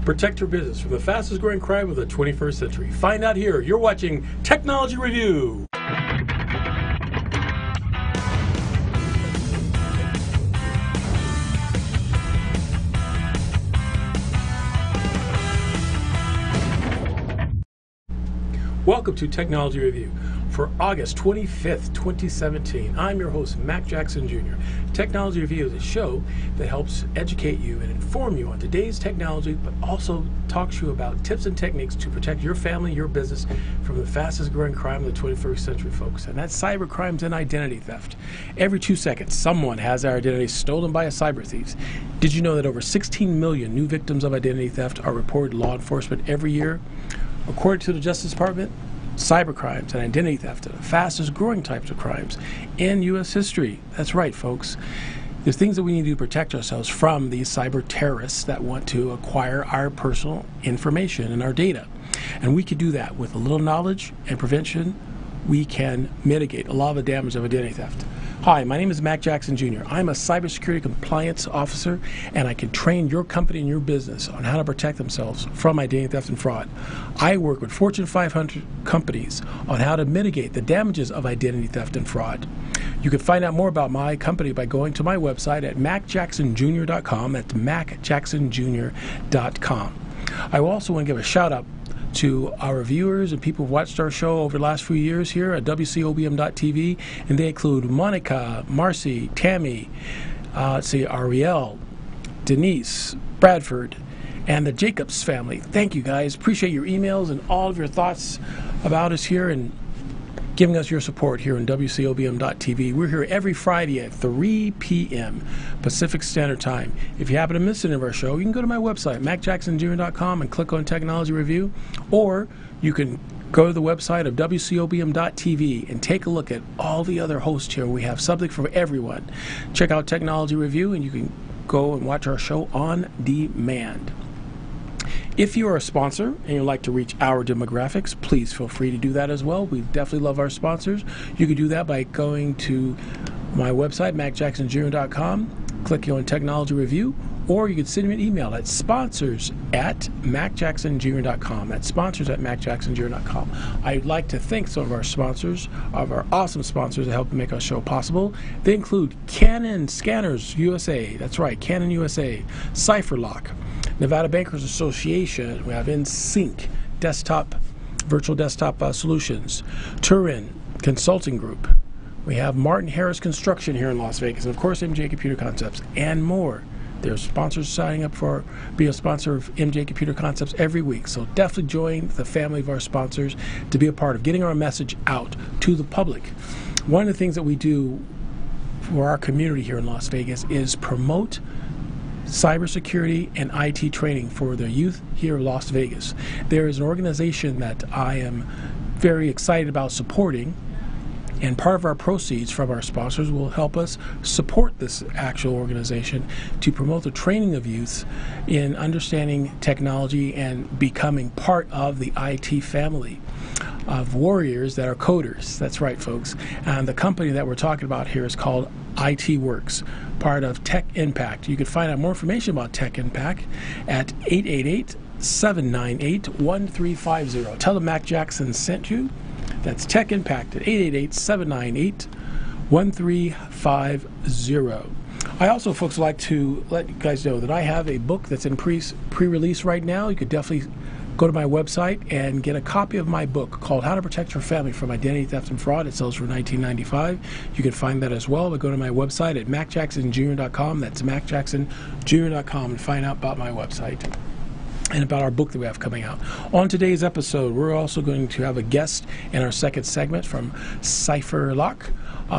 Protect your business from the fastest growing crime of the 21st century. Find out here. You're watching Technology Review. Welcome to Technology Review for August 25th, 2017. I'm your host, Mac Jackson Jr. Technology Review is a show that helps educate you and inform you on today's technology, but also talks to you about tips and techniques to protect your family, your business from the fastest growing crime of the 21st century, folks. And that's cyber crimes and identity theft. Every 2 seconds, someone has our identity stolen by a cyber thief. Did you know that over 16 million new victims of identity theft are reported to law enforcement every year? According to the Justice Department, cyber crimes and identity theft are the fastest growing types of crimes in U.S. history. That's right, folks. There's things that we need to do to protect ourselves from these cyber terrorists that want to acquire our personal information and our data. And we can do that with a little knowledge and prevention. We can mitigate a lot of the damage of identity theft. Hi, my name is Mac Jackson Jr. I'm a cybersecurity compliance officer, and I can train your company and your business on how to protect themselves from identity theft and fraud. I work with Fortune 500 companies on how to mitigate the damages of identity theft and fraud. You can find out more about my company by going to my website at macjacksonjr.com. That's macjacksonjr.com. I also want to give a shout out to our viewers and people who've watched our show over the last few years here at WCOBM.tv, and they include Monica, Marcy, Tammy, Ariel, Denise, Bradford, and the Jacobs family. Thank you, guys. Appreciate your emails and all of your thoughts about us here and giving us your support here on WCOBM.tv. We're here every Friday at 3 p.m. Pacific Standard Time. If you happen to miss any of our show, you can go to my website, macjacksonjr.com, and click on Technology Review, or you can go to the website of WCOBM.tv and take a look at all the other hosts here. We have something for everyone. Check out Technology Review, and you can go and watch our show on demand. If you are a sponsor and you'd like to reach our demographics, please feel free to do that as well. We definitely love our sponsors. You can do that by going to my website, macjacksonjr.com, clicking on Technology Review, or you can send me an email at sponsors@macjacksonjr.com. That's sponsors@macjacksonjr.com. I'd like to thank some of our sponsors, of our awesome sponsors that help make our show possible. They include Canon Scanners USA, that's right, Canon USA, CipherLock, Nevada Bankers Association, we have InSync, virtual desktop solutions, Turin Consulting Group, we have Martin Harris Construction here in Las Vegas, and of course MJ Computer Concepts, and more. There's sponsors signing up for be a sponsor of MJ Computer Concepts every week, so definitely join the family of our sponsors to be a part of getting our message out to the public. One of the things that we do for our community here in Las Vegas is promote cybersecurity and IT training for the youth here in Las Vegas. There is an organization that I am very excited about supporting, and part of our proceeds from our sponsors will help us support this actual organization to promote the training of youth in understanding technology and becoming part of the IT family of warriors that are coders. That's right, folks. And the company that we're talking about here is called IT Works, part of Tech Impact. You can find out more information about Tech Impact at 888-798-1350. Tell them Mac Jackson sent you. That's Tech Impact at 888-798-1350. I also, folks, would like to let you guys know that I have a book that's in pre-release right now. You could definitely go to my website and get a copy of my book called How to Protect Your Family from Identity Theft and Fraud. It sells for $19.95. You can find that as well by going to my website at macjacksonjr.com. That's macjacksonjr.com, and find out about my website and about our book that we have coming out. On today's episode, we're also going to have a guest in our second segment from CipherLock.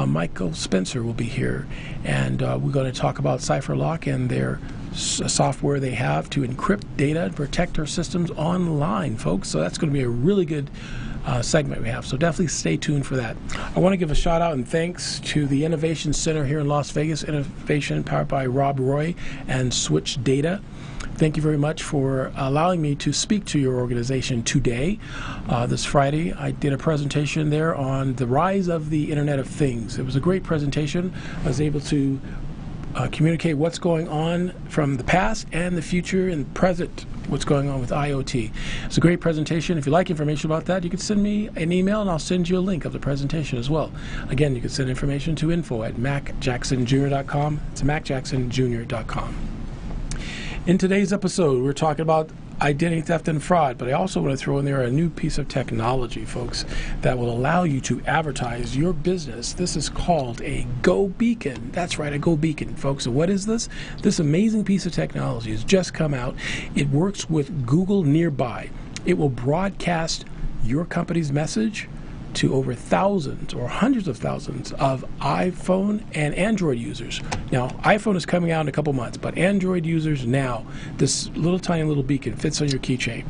Michael Spencer will be here, and we're going to talk about CipherLock and their software they have to encrypt data and protect our systems online, folks. So that's going to be a really good segment we have. So definitely stay tuned for that. I want to give a shout out and thanks to the Innovation Center here in Las Vegas. Innovation powered by Rob Roy and Switch Data. Thank you very much for allowing me to speak to your organization today. This Friday, I did a presentation there on the rise of the Internet of Things. It was a great presentation. I was able to communicate what's going on from the past and the future and present what's going on with IoT. It's a great presentation. If you like information about that, you can send me an email and I'll send you a link of the presentation as well. Again, you can send information to info@macjacksonjr.com. It's macjacksonjr.com. In today's episode, we're talking about identity theft and fraud, but I also want to throw in there a new piece of technology, folks, that will allow you to advertise your business. This is called a Go Beacon. That's right, a Go Beacon, folks. So what is this? This amazing piece of technology has just come out. It works with Google Nearby. It will broadcast your company's message to over thousands or hundreds of thousands of iPhone and Android users. Now, iPhone is coming out in a couple months, but Android users now, this tiny little beacon fits on your keychain,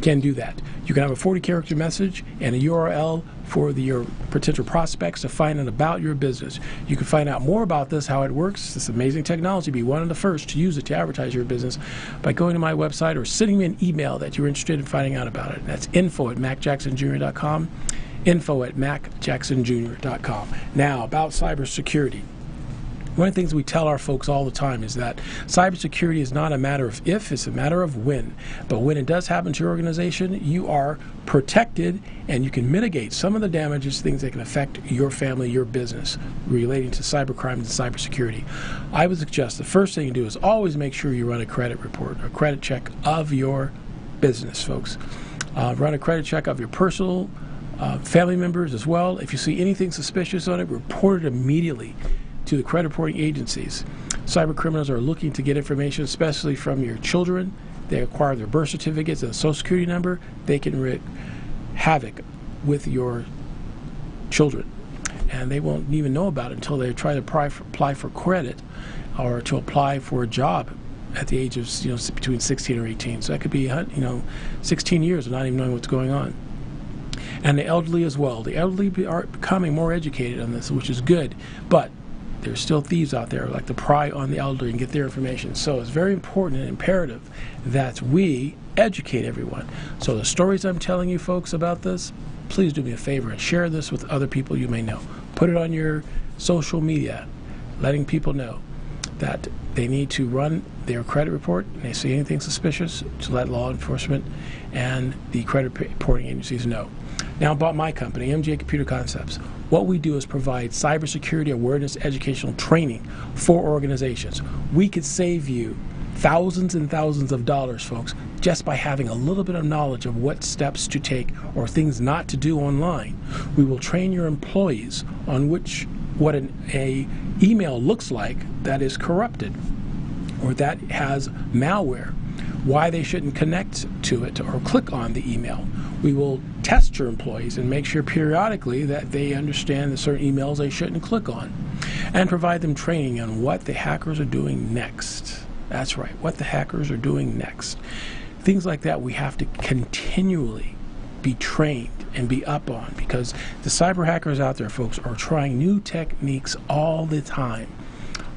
can do that. You can have a 40-character message and a URL for your potential prospects to find out about your business. You can find out more about this, how it works, this amazing technology, be one of the first to use it to advertise your business by going to my website or sending me an email that you're interested in finding out about it. That's info@macjacksonjr.com. info@macjacksonjr.com. Now, about cybersecurity. One of the things we tell our folks all the time is that cybersecurity is not a matter of if, it's a matter of when. But when it does happen to your organization, you are protected and you can mitigate some of the damages, things that can affect your family, your business, relating to cybercrime and cybersecurity. I would suggest the first thing you do is always make sure you run a credit report, a credit check of your business, folks. Run a credit check of your personal family members as well. If you see anything suspicious on it, report it immediately to the credit reporting agencies. Cyber criminals are looking to get information, especially from your children. They acquire their birth certificates and a social security number. They can wreak havoc with your children, and they won't even know about it until they try to apply for credit or to apply for a job at the age of between 16 or 18. So that could be 16 years of not even knowing what's going on. And the elderly as well. The elderly are becoming more educated on this, which is good, but there's still thieves out there like to pry on the elderly and get their information. So it's very important and imperative that we educate everyone. So the stories I'm telling you folks about this, please do me a favor and share this with other people you may know. Put it on your social media, letting people know that they need to run their credit report and they see anything suspicious to let law enforcement and the credit reporting agencies know. Now about my company, MJ Computer Concepts. What we do is provide cybersecurity awareness educational training for organizations. We could save you thousands and thousands of dollars, folks, just by having a little bit of knowledge of what steps to take or things not to do online. We will train your employees on what an email looks like that is corrupted or that has malware, why they shouldn't connect to it or click on the email. We will test your employees and make sure periodically that they understand the certain emails they shouldn't click on, and provide them training on what the hackers are doing next. That's right, what the hackers are doing next. Things like that we have to continually be trained and be up on, because the cyber hackers out there, folks, are trying new techniques all the time.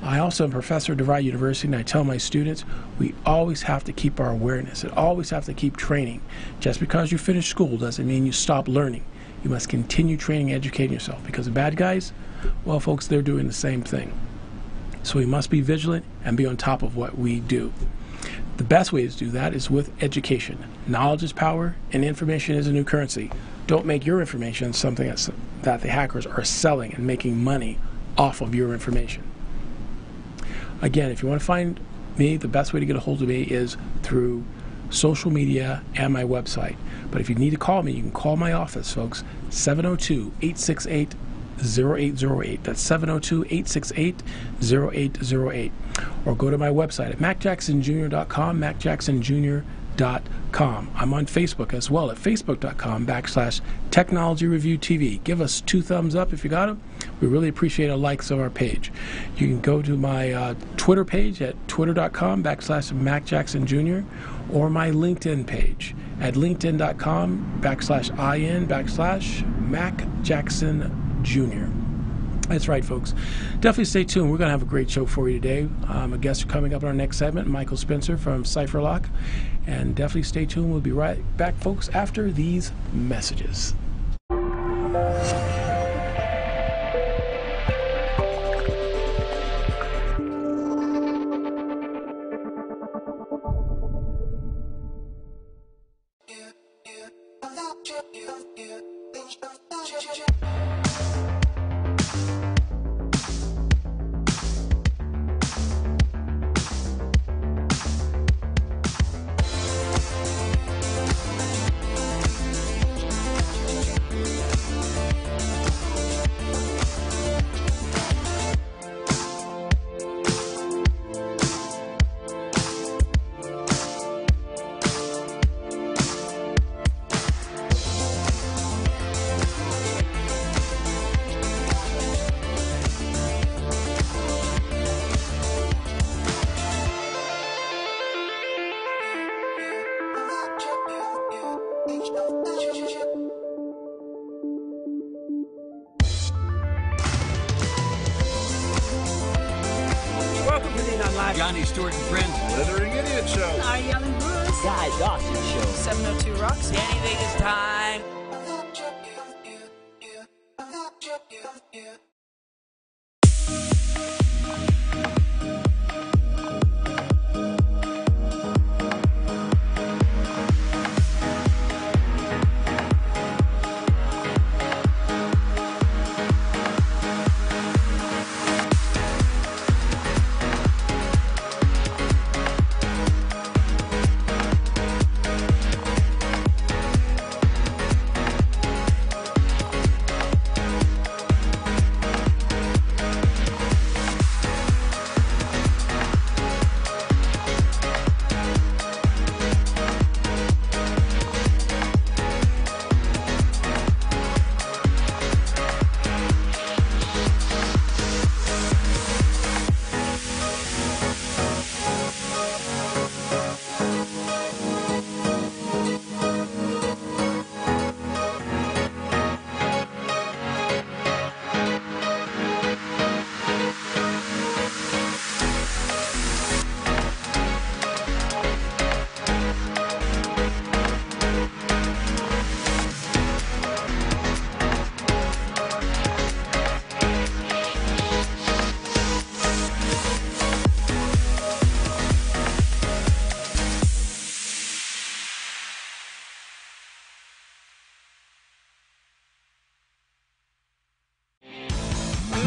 I also am a professor at DeVry University, and I tell my students we always have to keep our awareness and always have to keep training. Just because you finish school doesn't mean you stop learning. You must continue training and educating yourself, because the bad guys, well, folks, they're doing the same thing. So we must be vigilant and be on top of what we do. The best way to do that is with education. Knowledge is power, and information is a new currency. Don't make your information something that the hackers are selling and making money off of your information. Again, if you want to find me, the best way to get a hold of me is through social media and my website. But if you need to call me, you can call my office, folks, 702-868-0808. That's 702-868-0808. Or go to my website at macjacksonjr.com, macjacksonjr.com. I'm on Facebook as well at facebook.com/Technology Review TV. Give us 2 thumbs up if you got them. We really appreciate a likes of our page. You can go to my Twitter page at twitter.com/MacJacksonJr. or my LinkedIn page at linkedin.com/IN/MacJacksonJr. That's right, folks. Definitely stay tuned. We're going to have a great show for you today. A guest coming up in our next segment, Michael Spencer from CipherLock. And definitely stay tuned. We'll be right back, folks, after these messages. Nissan Live. Johnny Stewart and Friends. Slithering Idiot Show. Our Yelling Bruce. Guy Dawson Show. 702 Rocks. Danny Vegas time.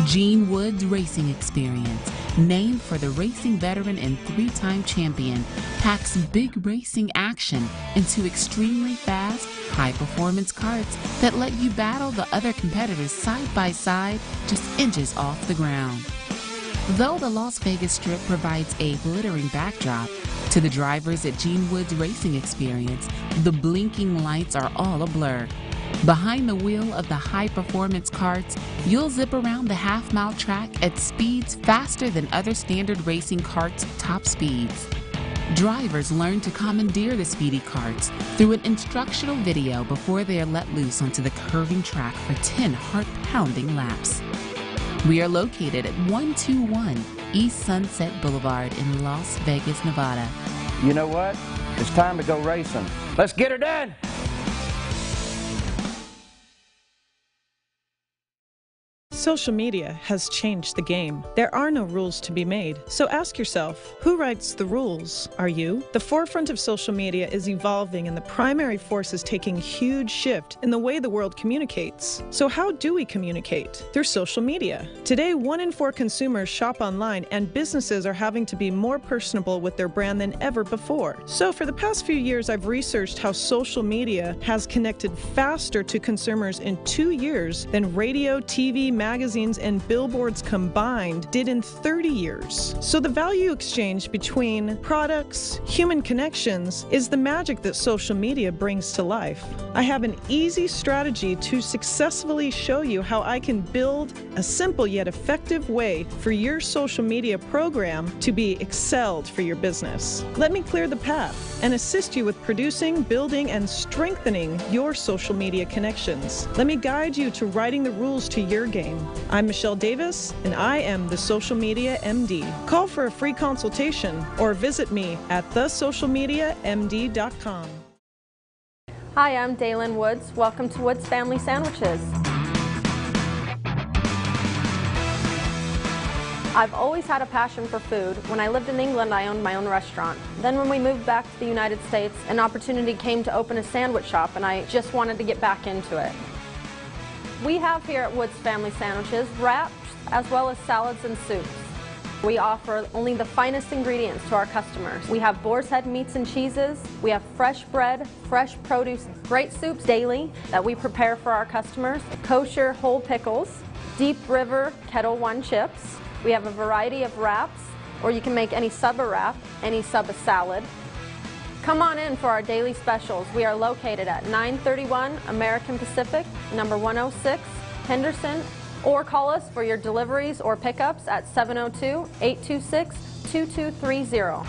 Gene Wood's Racing Experience, named for the racing veteran and three-time champion, packs big racing action into extremely fast, high-performance karts that let you battle the other competitors side by side, just inches off the ground. Though the Las Vegas Strip provides a glittering backdrop, to the drivers at Gene Wood's Racing Experience, the blinking lights are all a blur. Behind the wheel of the high-performance karts, you'll zip around the half-mile track at speeds faster than other standard racing karts' top speeds. Drivers learn to commandeer the speedy karts through an instructional video before they are let loose onto the curving track for 10 heart-pounding laps. We are located at 121 East Sunset Boulevard in Las Vegas, Nevada. You know what? It's time to go racing. Let's get her done! Social media has changed the game. There are no rules to be made. So ask yourself, who writes the rules? Are you? The forefront of social media is evolving, and the primary force is taking a huge shift in the way the world communicates. So how do we communicate? Through social media. Today, 1 in 4 consumers shop online, and businesses are having to be more personable with their brand than ever before. So for the past few years, I've researched how social media has connected faster to consumers in 2 years than radio, TV, magazines, and billboards combined did in 30 years. So the value exchange between products, human connections, is the magic that social media brings to life. I have an easy strategy to successfully show you how I can build a simple yet effective way for your social media program to be excelled for your business. Let me clear the path and assist you with producing, building, and strengthening your social media connections. Let me guide you to writing the rules to your game. I'm Michelle Davis, and I am the Social Media MD. Call for a free consultation or visit me at thesocialmediamd.com. Hi, I'm Daylin Woods. Welcome to Woods Family Sandwiches. I've always had a passion for food. When I lived in England, I owned my own restaurant. Then when we moved back to the United States, an opportunity came to open a sandwich shop, and I just wanted to get back into it. We have here at Woods Family Sandwiches wraps as well as salads and soups. We offer only the finest ingredients to our customers. We have boar's head meats and cheeses. We have fresh bread, fresh produce, great soups daily that we prepare for our customers, kosher whole pickles, Deep River Kettle One chips. We have a variety of wraps, or you can make any sub a wrap, any sub a salad. Come on in for our daily specials. We are located at 931 American Pacific, number 106, Henderson, or call us for your deliveries or pickups at 702-826-2230.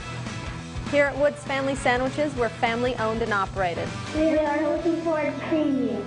Here at Woods Family Sandwiches, we're family owned and operated. We are looking forward to seeing you.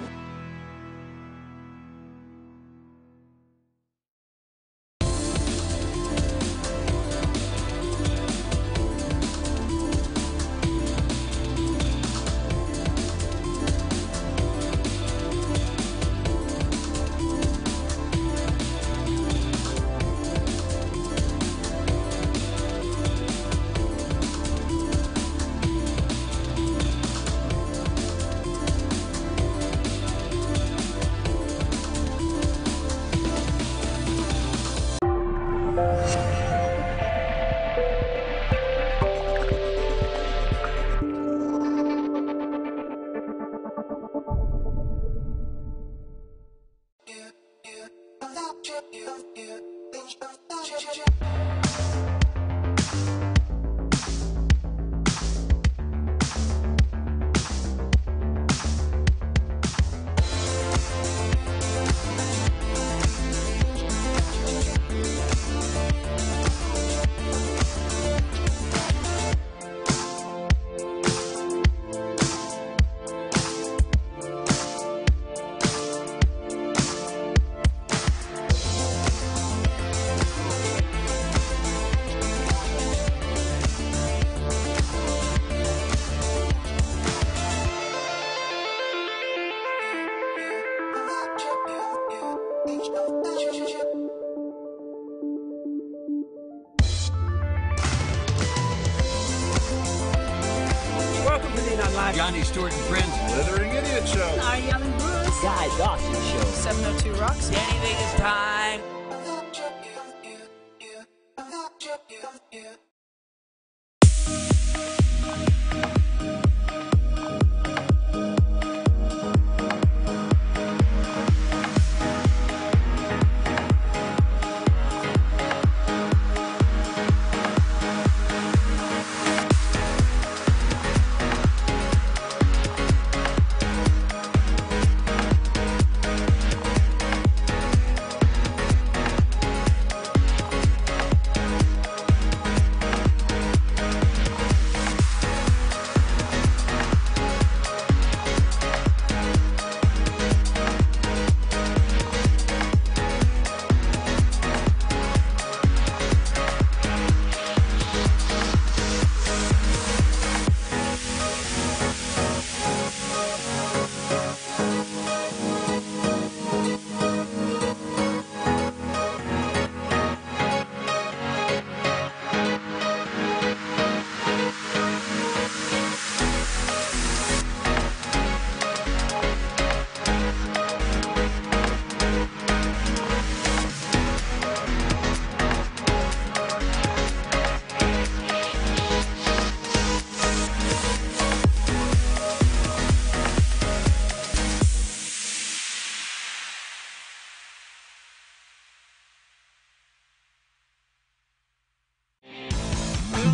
Live. Johnny Stewart and Friends. Slithering Idiot Show. Our Yelling Brewers. Guy Dawson Show. 702 Roxy. Anything is time.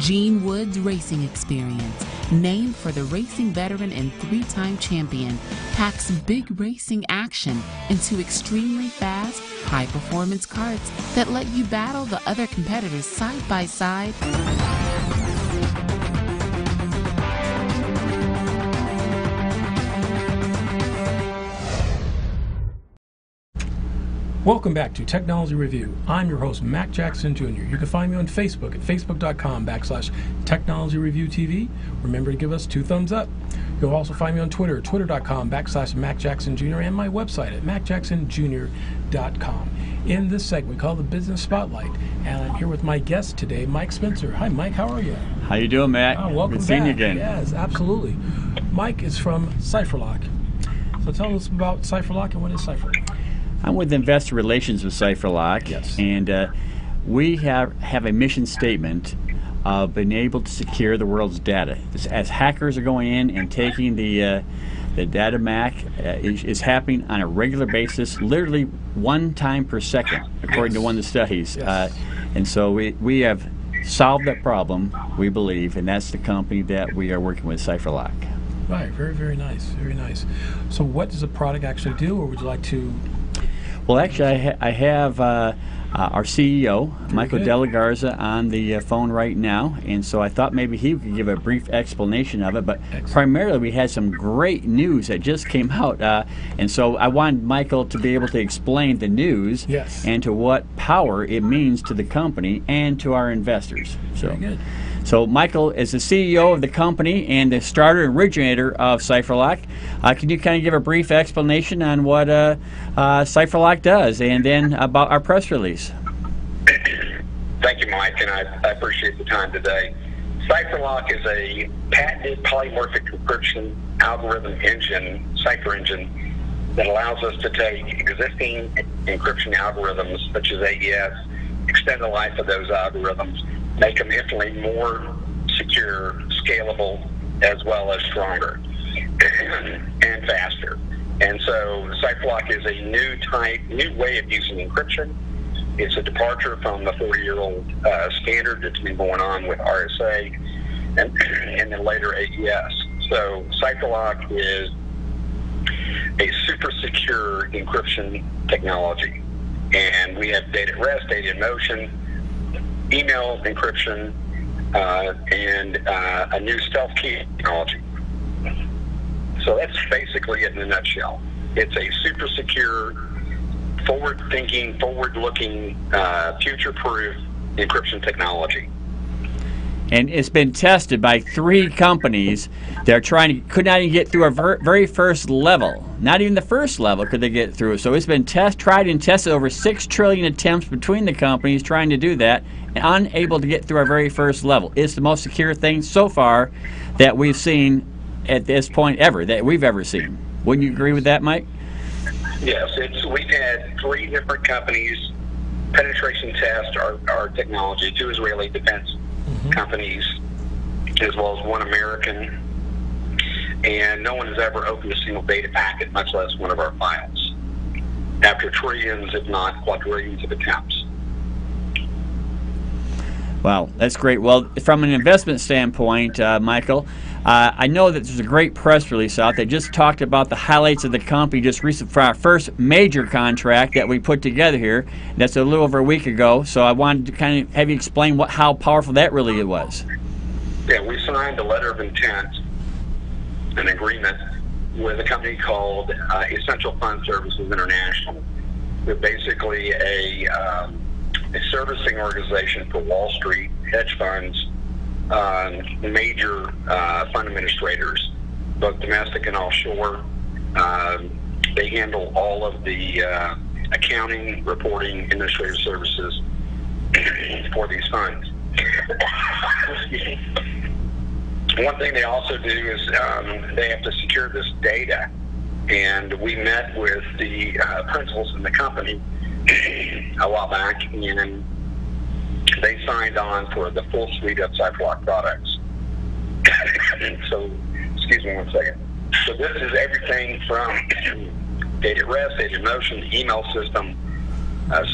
Gene Wood's racing experience, named for the racing veteran and three-time champion, packs big racing action into extremely fast, high-performance karts that let you battle the other competitors side by side. Welcome back to Technology Review. I'm your host, Mac Jackson Jr. You can find me on Facebook at facebook.com/Technology Review TV. Remember to give us 2 thumbs up. You'll also find me on Twitter, twitter.com/Mac Jackson Jr. and my website at macjacksonjr.com. In this segment, we call the Business Spotlight, and I'm here with my guest today, Mike Spencer. Hi, Mike. How are you? How you doing, Matt? Welcome Good seeing back. you again. Yes, absolutely. Mike is from CipherLock. So tell us about CipherLock and what is CipherLock? I'm with Investor Relations with CipherLock, yes. And we have a mission statement of being able to secure the world's data. As hackers are going in and taking the data Mac, is happening on a regular basis, literally 1 time per second, according to one of the studies. Yes. And so we have solved that problem, we believe, and that's the company that we are working with, CipherLock. Right, very, very nice, very nice. So what does the product actually do, or would you like to... Well, actually, I have our CEO, Michael good. De La Garza, on the phone right now, and so I thought maybe he could give a brief explanation of it. But primarily, we had some great news that just came out, and so I wanted Michael to be able to explain the news Yes. and to what power it means to the company and to our investors. So. Very good. So Michael is the CEO of the company and the starter and originator of CipherLock. Can you kind of give a brief explanation on what CipherLock does, and then about our press release? Thank you, Mike, and I appreciate the time today. CipherLock is a patented polymorphic encryption algorithm engine, cipher engine, that allows us to take existing encryption algorithms such as AES, extend the life of those algorithms, make them infinitely more secure, scalable, as well as stronger and faster. And so CipherLock is a new way of using encryption. It's a departure from the 40-year-old standard that's been going on with RSA and then later AES. So CipherLock is a super secure encryption technology. And we have data at rest, data in motion, email encryption, and a new stealth key technology. So that's basically it in a nutshell. It's a super secure, forward-thinking, forward-looking, future-proof encryption technology. And it's been tested by 3 companies that could not even get through our very first level. Not even the first level could they get through. So it's been tried and tested over 6 trillion attempts between the companies trying to do that, and unable to get through our very first level. It's the most secure thing so far that we've seen at this point ever that we've ever seen. Wouldn't you agree with that, Mike? Yes, we've had 3 different companies penetration test our technology, 2 Israeli defense companies, as well as 1 American, and no one has ever opened a single data packet, much less one of our files, after trillions, if not quadrillions of attempts. Wow, that's great. Well, from an investment standpoint, Michael, I know that there's a great press release out that just talked about the highlights of the company just recently for our first major contract that we put together here. That's a little over a week ago, so I wanted to kind of have you explain how powerful that really was. Yeah, we signed a letter of intent, an agreement with a company called Essential Fund Services International. We're basically a servicing organization for Wall Street, hedge funds, major fund administrators, both domestic and offshore. They handle all of the accounting, reporting, administrative services for these funds. One thing they also do is they have to secure this data, and we met with the principals in the company a while back, and they signed on for the full suite of CypherLock products. So, excuse me one second. So this is everything from data at rest, data in motion, email system,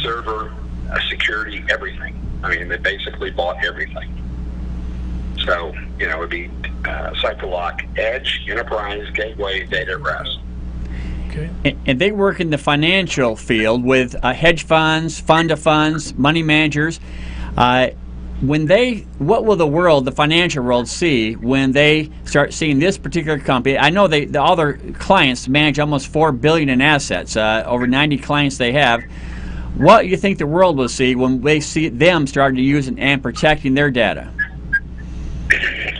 server, security, everything. I mean, they basically bought everything. So, you know, it would be CypherLock Edge, Enterprise, Gateway, data at rest. Okay. And they work in the financial field with hedge funds, fund of funds, money managers. What will the financial world see when they start seeing this particular company? I know all their clients manage almost $4 billion in assets, over 90 clients they have. What do you think the world will see when they see them starting to use and protecting their data?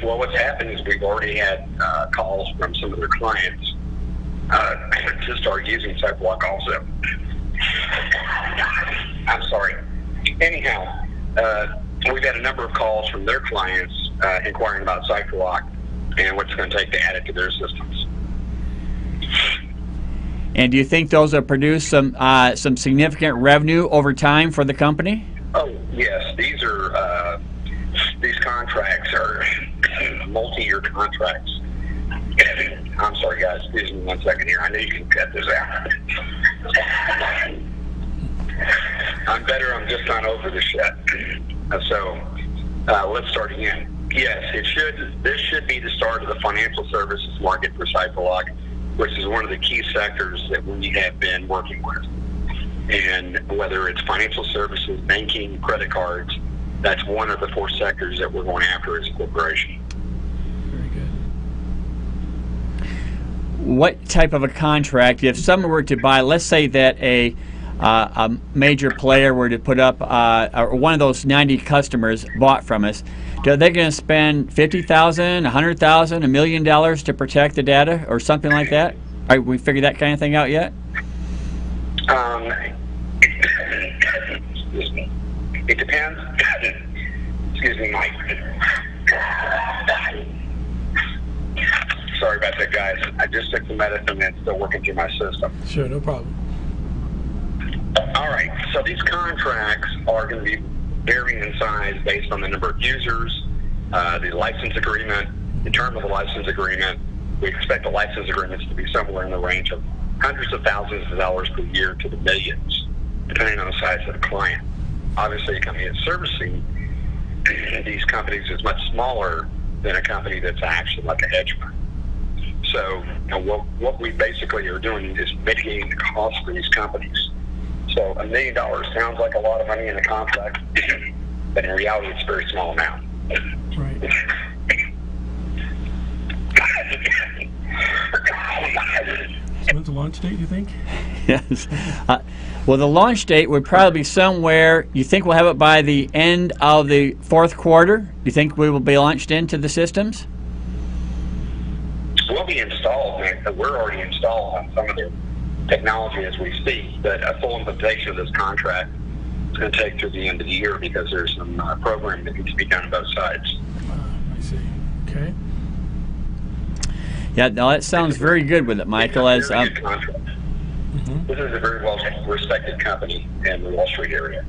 Well, what's happened is we've already had calls from some of their clients to start using CypherLock also. I'm sorry. Anyhow, we've had a number of calls from their clients inquiring about CypherLock and what it's going to take to add it to their systems. And do you think those will produce some significant revenue over time for the company? Oh, yes. These contracts are multi-year contracts. I'm sorry, guys. Excuse me one second here. I know you can cut this out. I'm better. I'm just not over the shit. So let's start again. Yes, this should be the start of the financial services market for CypherLock, which is one of the key sectors that we have been working with. And whether it's financial services, banking, credit cards, that's one of the 4 sectors that we're going after as a corporation. Very good. What type of a contract, if someone were to buy, let's say that a major player were to put up, or one of those 90 customers bought from us, are they going to spend $50,000, $100,000, $1 million to protect the data, or something like that? Have we figured that kind of thing out yet? Excuse me. It depends. Excuse me, Mike. Sorry about that, guys. I just took the medicine and it's still working through my system. Sure, no problem. All right. So these contracts are going to be varying in size based on the number of users, the license agreement, the term of the license agreement. We expect the license agreements to be somewhere in the range of hundreds of thousands of dollars per year to the millions, depending on the size of the client. Obviously, a company that's servicing these companies is much smaller than a company that's actually like a hedge fund. So what we basically are doing is mitigating the cost for these companies. So $1 million sounds like a lot of money in a contract, but in reality, it's a very small amount. Right. So when's the launch date, you think? Yes. Well, the launch date would probably be somewhere, you think we'll have it by the end of the 4th quarter? Do you think we will be launched into the systems? We'll be installed. We're already installed on some of the technology as we speak, but a full implementation of this contract is going to take through the end of the year because there's some programming that needs to be done on both sides. I see. Okay. Yeah, no, that sounds very good with it, Michael. As Very good contract. This is a very well respected company in the Wall Street area.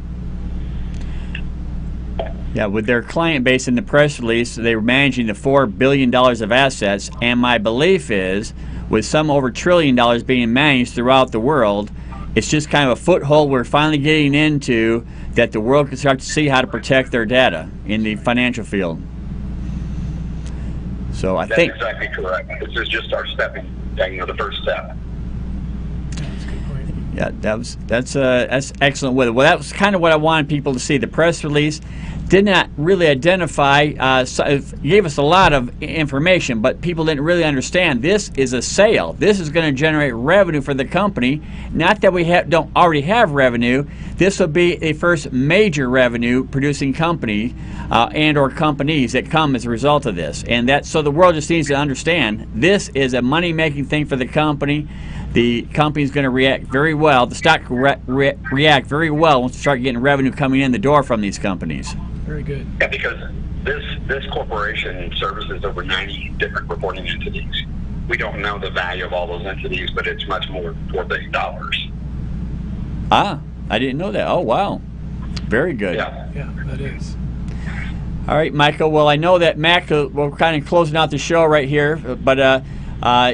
yeah, with their client base in the press release, they were managing the $4 billion of assets, and my belief is, with some over $1 trillion being managed throughout the world, it's just kind of a foothold we're finally getting into that the world can start to see how to protect their data in the financial field. So That's exactly correct. This is just our the first step. Yeah, that's excellent with it. Well, that was kind of what I wanted people to see. The press release did not really identify, it gave us a lot of information, but people didn't really understand. This is a sale. This is going to generate revenue for the company. Not that we don't already have revenue. This will be a first major revenue producing company and or companies that come as a result of this. And so the world just needs to understand this is a money-making thing for the company. The company's going to react very well. The stock will react very well once we start getting revenue coming in the door from these companies. Very good. Yeah, because this corporation services over 90 different reporting entities. We don't know the value of all those entities, but it's much more than $4 billion. Ah, I didn't know that. Oh, wow. Very good. Yeah. Yeah, that is. All right, Michael. Well, I know that Mac, we're kind of closing out the show right here, but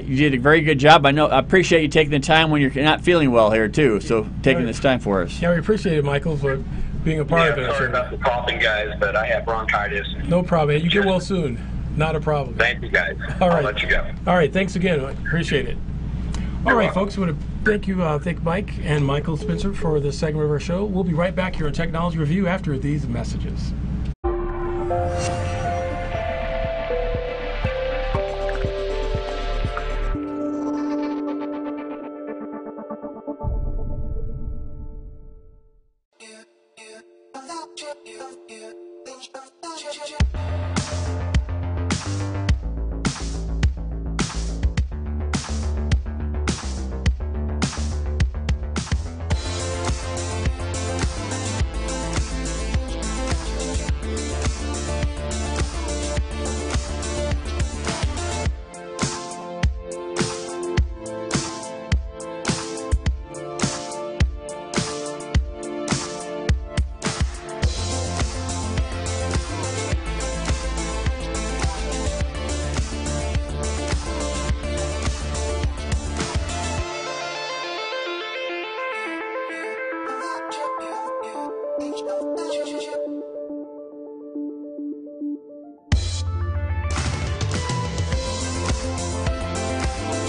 you did a very good job. I appreciate you taking the time when you're not feeling well here, too, so taking this time for us. Yeah, we appreciate it, Michael, for being a part of it. Sorry about the coughing, guys, but I have bronchitis. No problem. You get well soon. Not a problem. Thank you, guys. All right. I'll let you go. All right. Thanks again. Appreciate it. All right, folks. I want to thank Mike and Michael Spencer for this segment of our show. We'll be right back here on Technology Review after these messages.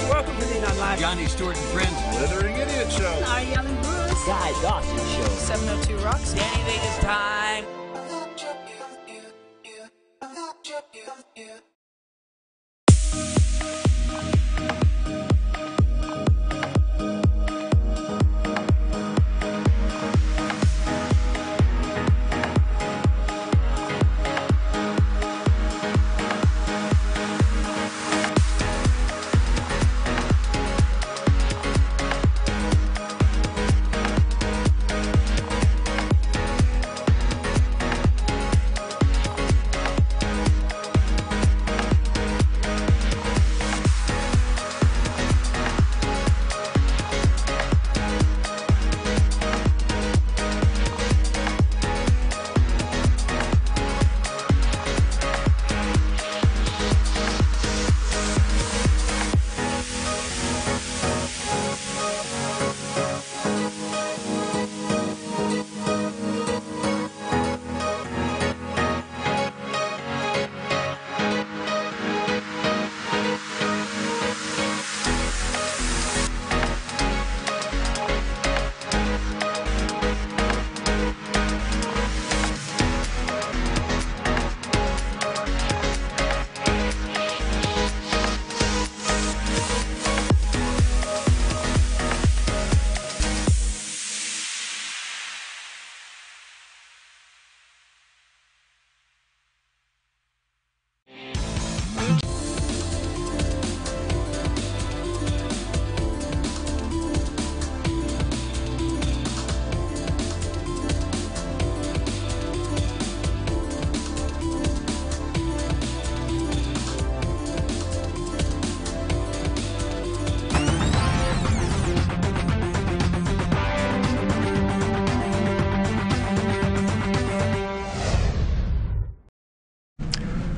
Welcome to the Live. Johnny Stewart and Friends. Slithering Idiot Show. Alan Bruce. Guy Dawson Show. 702 Rocks. Danny Vegas time.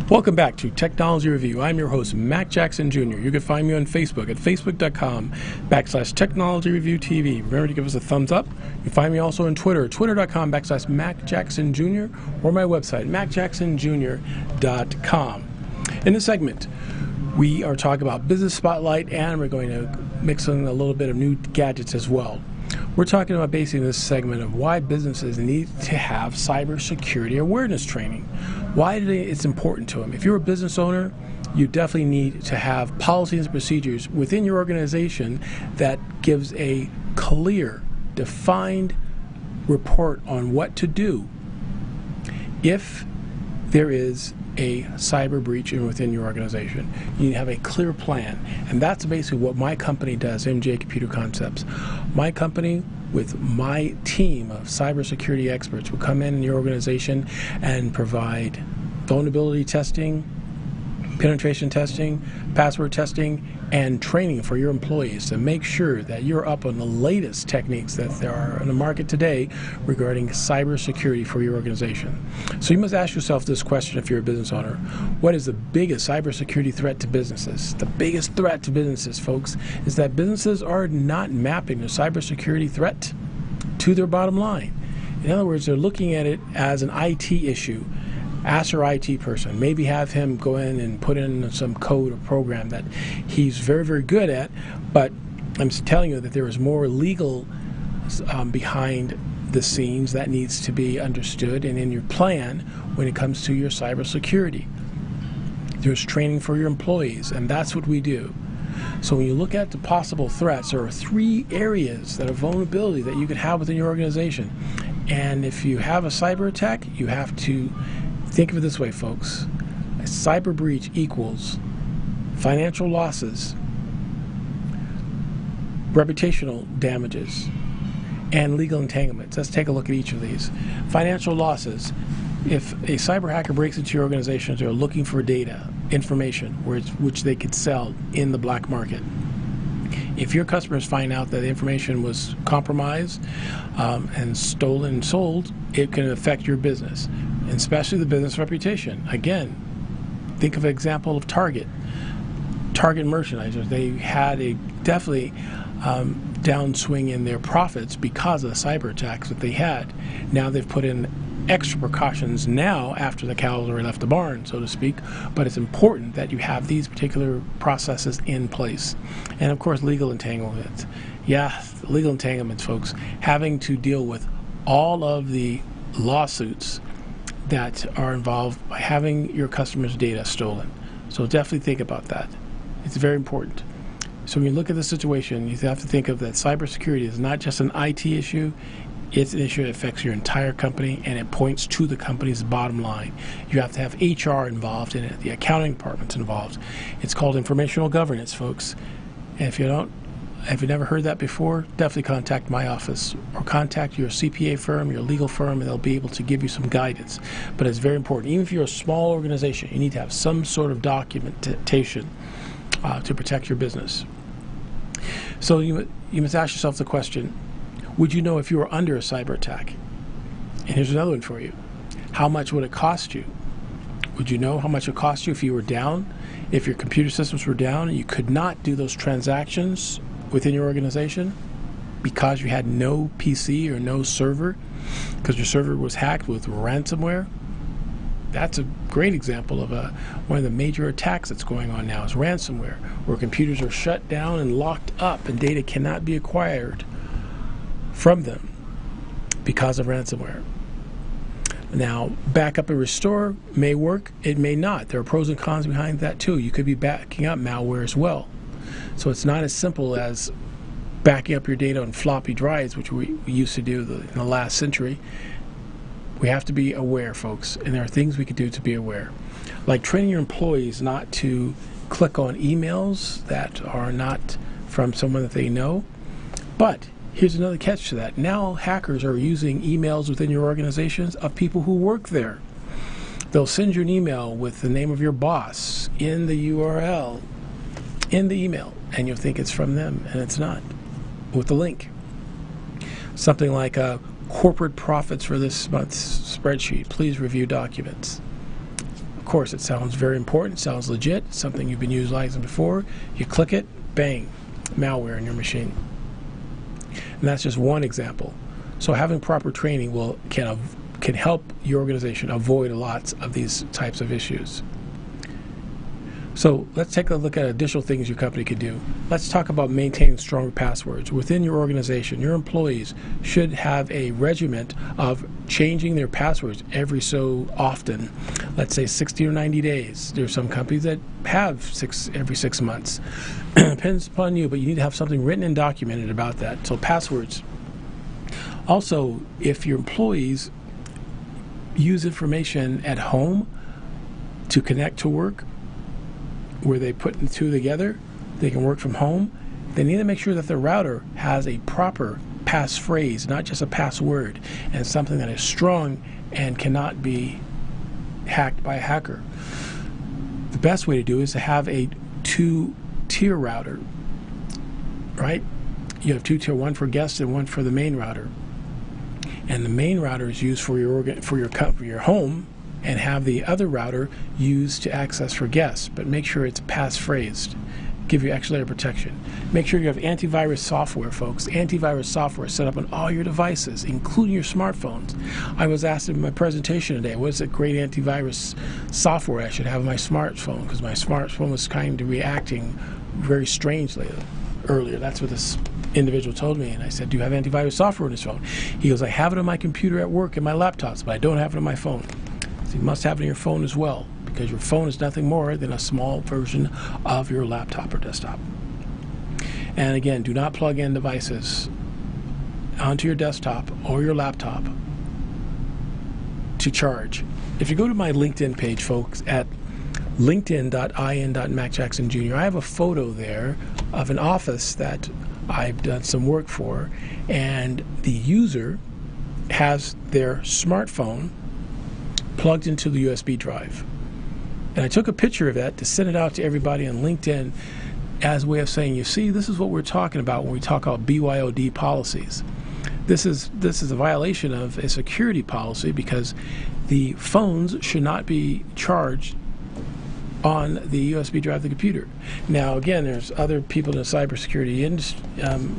Welcome back to Technology Review. I'm your host, Mac Jackson Jr. You can find me on Facebook at facebook.com/Technology Review TV. Remember to give us a thumbs up. You can find me also on Twitter, twitter.com/Mac Jackson Jr. or my website, macjacksonjr.com. In this segment, we are talking about Business Spotlight, and we're going to mix in a little bit of new gadgets as well. We're talking about basically this segment of why businesses need to have cybersecurity awareness training. Why it's important to them. If you're a business owner, you definitely need to have policies and procedures within your organization that gives a clear, defined report on what to do if there is a cyber breach within your organization. You need to have a clear plan, and that's basically what my company does, MJ Computer Concepts. My company, with my team of cybersecurity experts, will come in your organization and provide vulnerability testing, penetration testing, password testing, and training for your employees to make sure that you're up on the latest techniques that there are in the market today regarding cybersecurity for your organization. So you must ask yourself this question if you're a business owner. What is the biggest cybersecurity threat to businesses? The biggest threat to businesses, folks, is that businesses are not mapping their cybersecurity threat to their bottom line. In other words, they're looking at it as an IT issue. Ask your IT person. Maybe have him go in and put in some code or program that he's very, very good at, but I'm telling you that there is more legal behind the scenes that needs to be understood and in your plan when it comes to your cybersecurity. There's training for your employees, and that's what we do. So when you look at the possible threats, there are 3 areas that are vulnerability that you could have within your organization. And if you have a cyber attack, you have to think of it this way, folks. A cyber breach equals financial losses, reputational damages, and legal entanglements. Let's take a look at each of these. Financial losses. If a cyber hacker breaks into your organization, they're looking for data, information, which they could sell in the black market. If your customers find out that the information was compromised and stolen and sold, it can affect your business, and especially the business reputation. Again, think of an example of Target. Target merchandisers, they had a definitely downswing in their profits because of the cyber attacks that they had. Now they've put in extra precautions now after the cows already left the barn, so to speak, but it's important that you have these particular processes in place. And of course, legal entanglements. Yeah, legal entanglements, folks. Having to deal with all of the lawsuits that are involved by having your customers' data stolen. So definitely think about that. It's very important. So when you look at the situation, you have to think of that cybersecurity is not just an IT issue. It's an issue that affects your entire company, and it points to the company's bottom line. You have to have HR involved in it, the accounting department's involved. It's called informational governance, folks. And if you've never heard that before, definitely contact my office or contact your CPA firm, your legal firm, and they'll be able to give you some guidance. But it's very important. Even if you're a small organization, you need to have some sort of documentation to protect your business. So you must ask yourself the question, would you know if you were under a cyber attack? And here's another one for you. How much would it cost you? Would you know how much it would cost you if you were down? If your computer systems were down and you could not do those transactions within your organization because you had no PC or no server, because your server was hacked with ransomware? That's a great example of one of the major attacks that's going on now is ransomware, where computers are shut down and locked up and data cannot be acquired from them because of ransomware. Now, backup and restore may work, it may not. There are pros and cons behind that too. You could be backing up malware as well. So it's not as simple as backing up your data on floppy drives, which we used to do in the last century. We have to be aware, folks, and there are things we could do to be aware. Like training your employees not to click on emails that are not from someone that they know. But here's another catch to that. Now hackers are using emails within your organizations of people who work there. They'll send you an email with the name of your boss in the URL in the email, and you'll think it's from them, and it's not, with the link. Something like corporate profits for this month's spreadsheet. Please review documents. course, it sounds very important, sounds legit, something you've been utilizing before. You click it, bang, malware in your machine. And that's just one example. So having proper training can help your organization avoid lots of these types of issues. So let's take a look at additional things your company can do. Let's talk about maintaining stronger passwords. Within your organization, your employees should have a regiment of changing their passwords every so often. Let's say 60 or 90 days. There are some companies that have every 6 months. Depends upon you, but you need to have something written and documented about that. So passwords. Also, if your employees use information at home to connect to work, where they put the two together, they can work from home, they need to make sure that the router has a proper passphrase, not just a password, and something that is strong and cannot be hacked by a hacker. The best way to do it is to have a two-tier router, right? You have two-tier, one for guests and one for the main router. And the main router is used for your home, and have the other router used to access for guests, but make sure it's passphrased. Give you extra layer of protection. Make sure you have antivirus software, folks. Antivirus software set up on all your devices, including your smartphones. I was asked in my presentation today, what's a great antivirus software I should have on my smartphone? Because my smartphone was kind of reacting very strangely earlier. That's what this individual told me, and I said, do you have antivirus software on this phone? He goes, I have it on my computer at work and my laptops, but I don't have it on my phone. So you must have it on your phone as well, because your phone is nothing more than a small version of your laptop or desktop. And again, do not plug in devices onto your desktop or your laptop to charge. If you go to my LinkedIn page, folks, at linkedin.in.macjacksonjr, I have a photo there of an office that I've done some work for, and the user has their smartphone plugged into the USB drive. And I took a picture of that to send it out to everybody on LinkedIn as a way of saying, you see, this is what we're talking about when we talk about BYOD policies. This is a violation of a security policy, because the phones should not be charged on the USB drive of the computer. Now, again, there's other people in the cybersecurity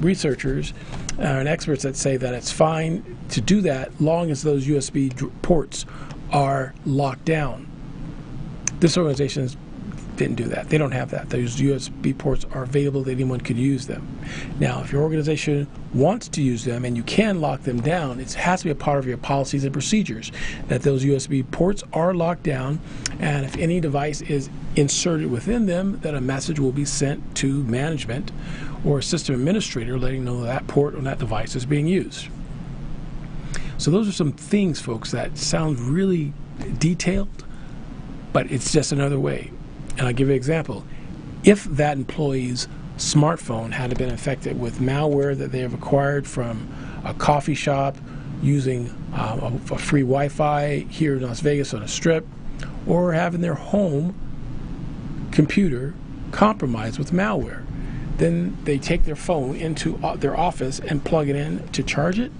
researchers and experts that say that it's fine to do that long as those USB ports are locked down. This organization didn't do that. They don't have that. Those USB ports are available that anyone could use them. Now, if your organization wants to use them and you can lock them down, it has to be a part of your policies and procedures that those USB ports are locked down, and if any device is inserted within them, that a message will be sent to management or a system administrator letting know that port on that device is being used. So those are some things, folks, that sound really detailed, but it's just another way. And I'll give you an example. If that employee's smartphone had been infected with malware that they have acquired from a coffee shop using a free Wi-Fi here in Las Vegas on a strip, or having their home computer compromised with malware, then they take their phone into their office and plug it in to charge it,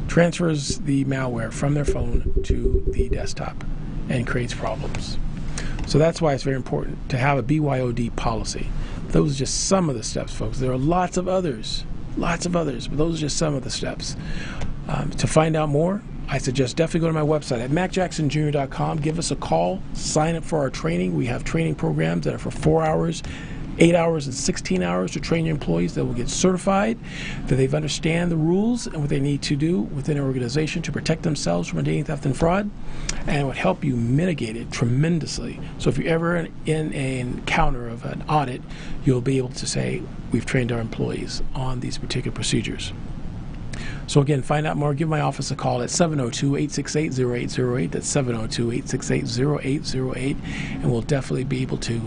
transfers the malware from their phone to the desktop, and creates problems. So that's why it's very important to have a BYOD policy. Those are just some of the steps, folks. There are lots of others, but those are just some of the steps. To find out more, I suggest definitely go to my website at macjacksonjr.com. Give us a call. Sign up for our training. We have training programs that are for 4 hours, 8 hours, and 16 hours to train your employees that will get certified, that they understand the rules and what they need to do within an organization to protect themselves from identity theft and fraud, and it would help you mitigate it tremendously. So if you're ever in an encounter of an audit, you'll be able to say, we've trained our employees on these particular procedures. So again, find out more. Give my office a call at 702-868-0808. That's 702-868-0808, and we'll definitely be able to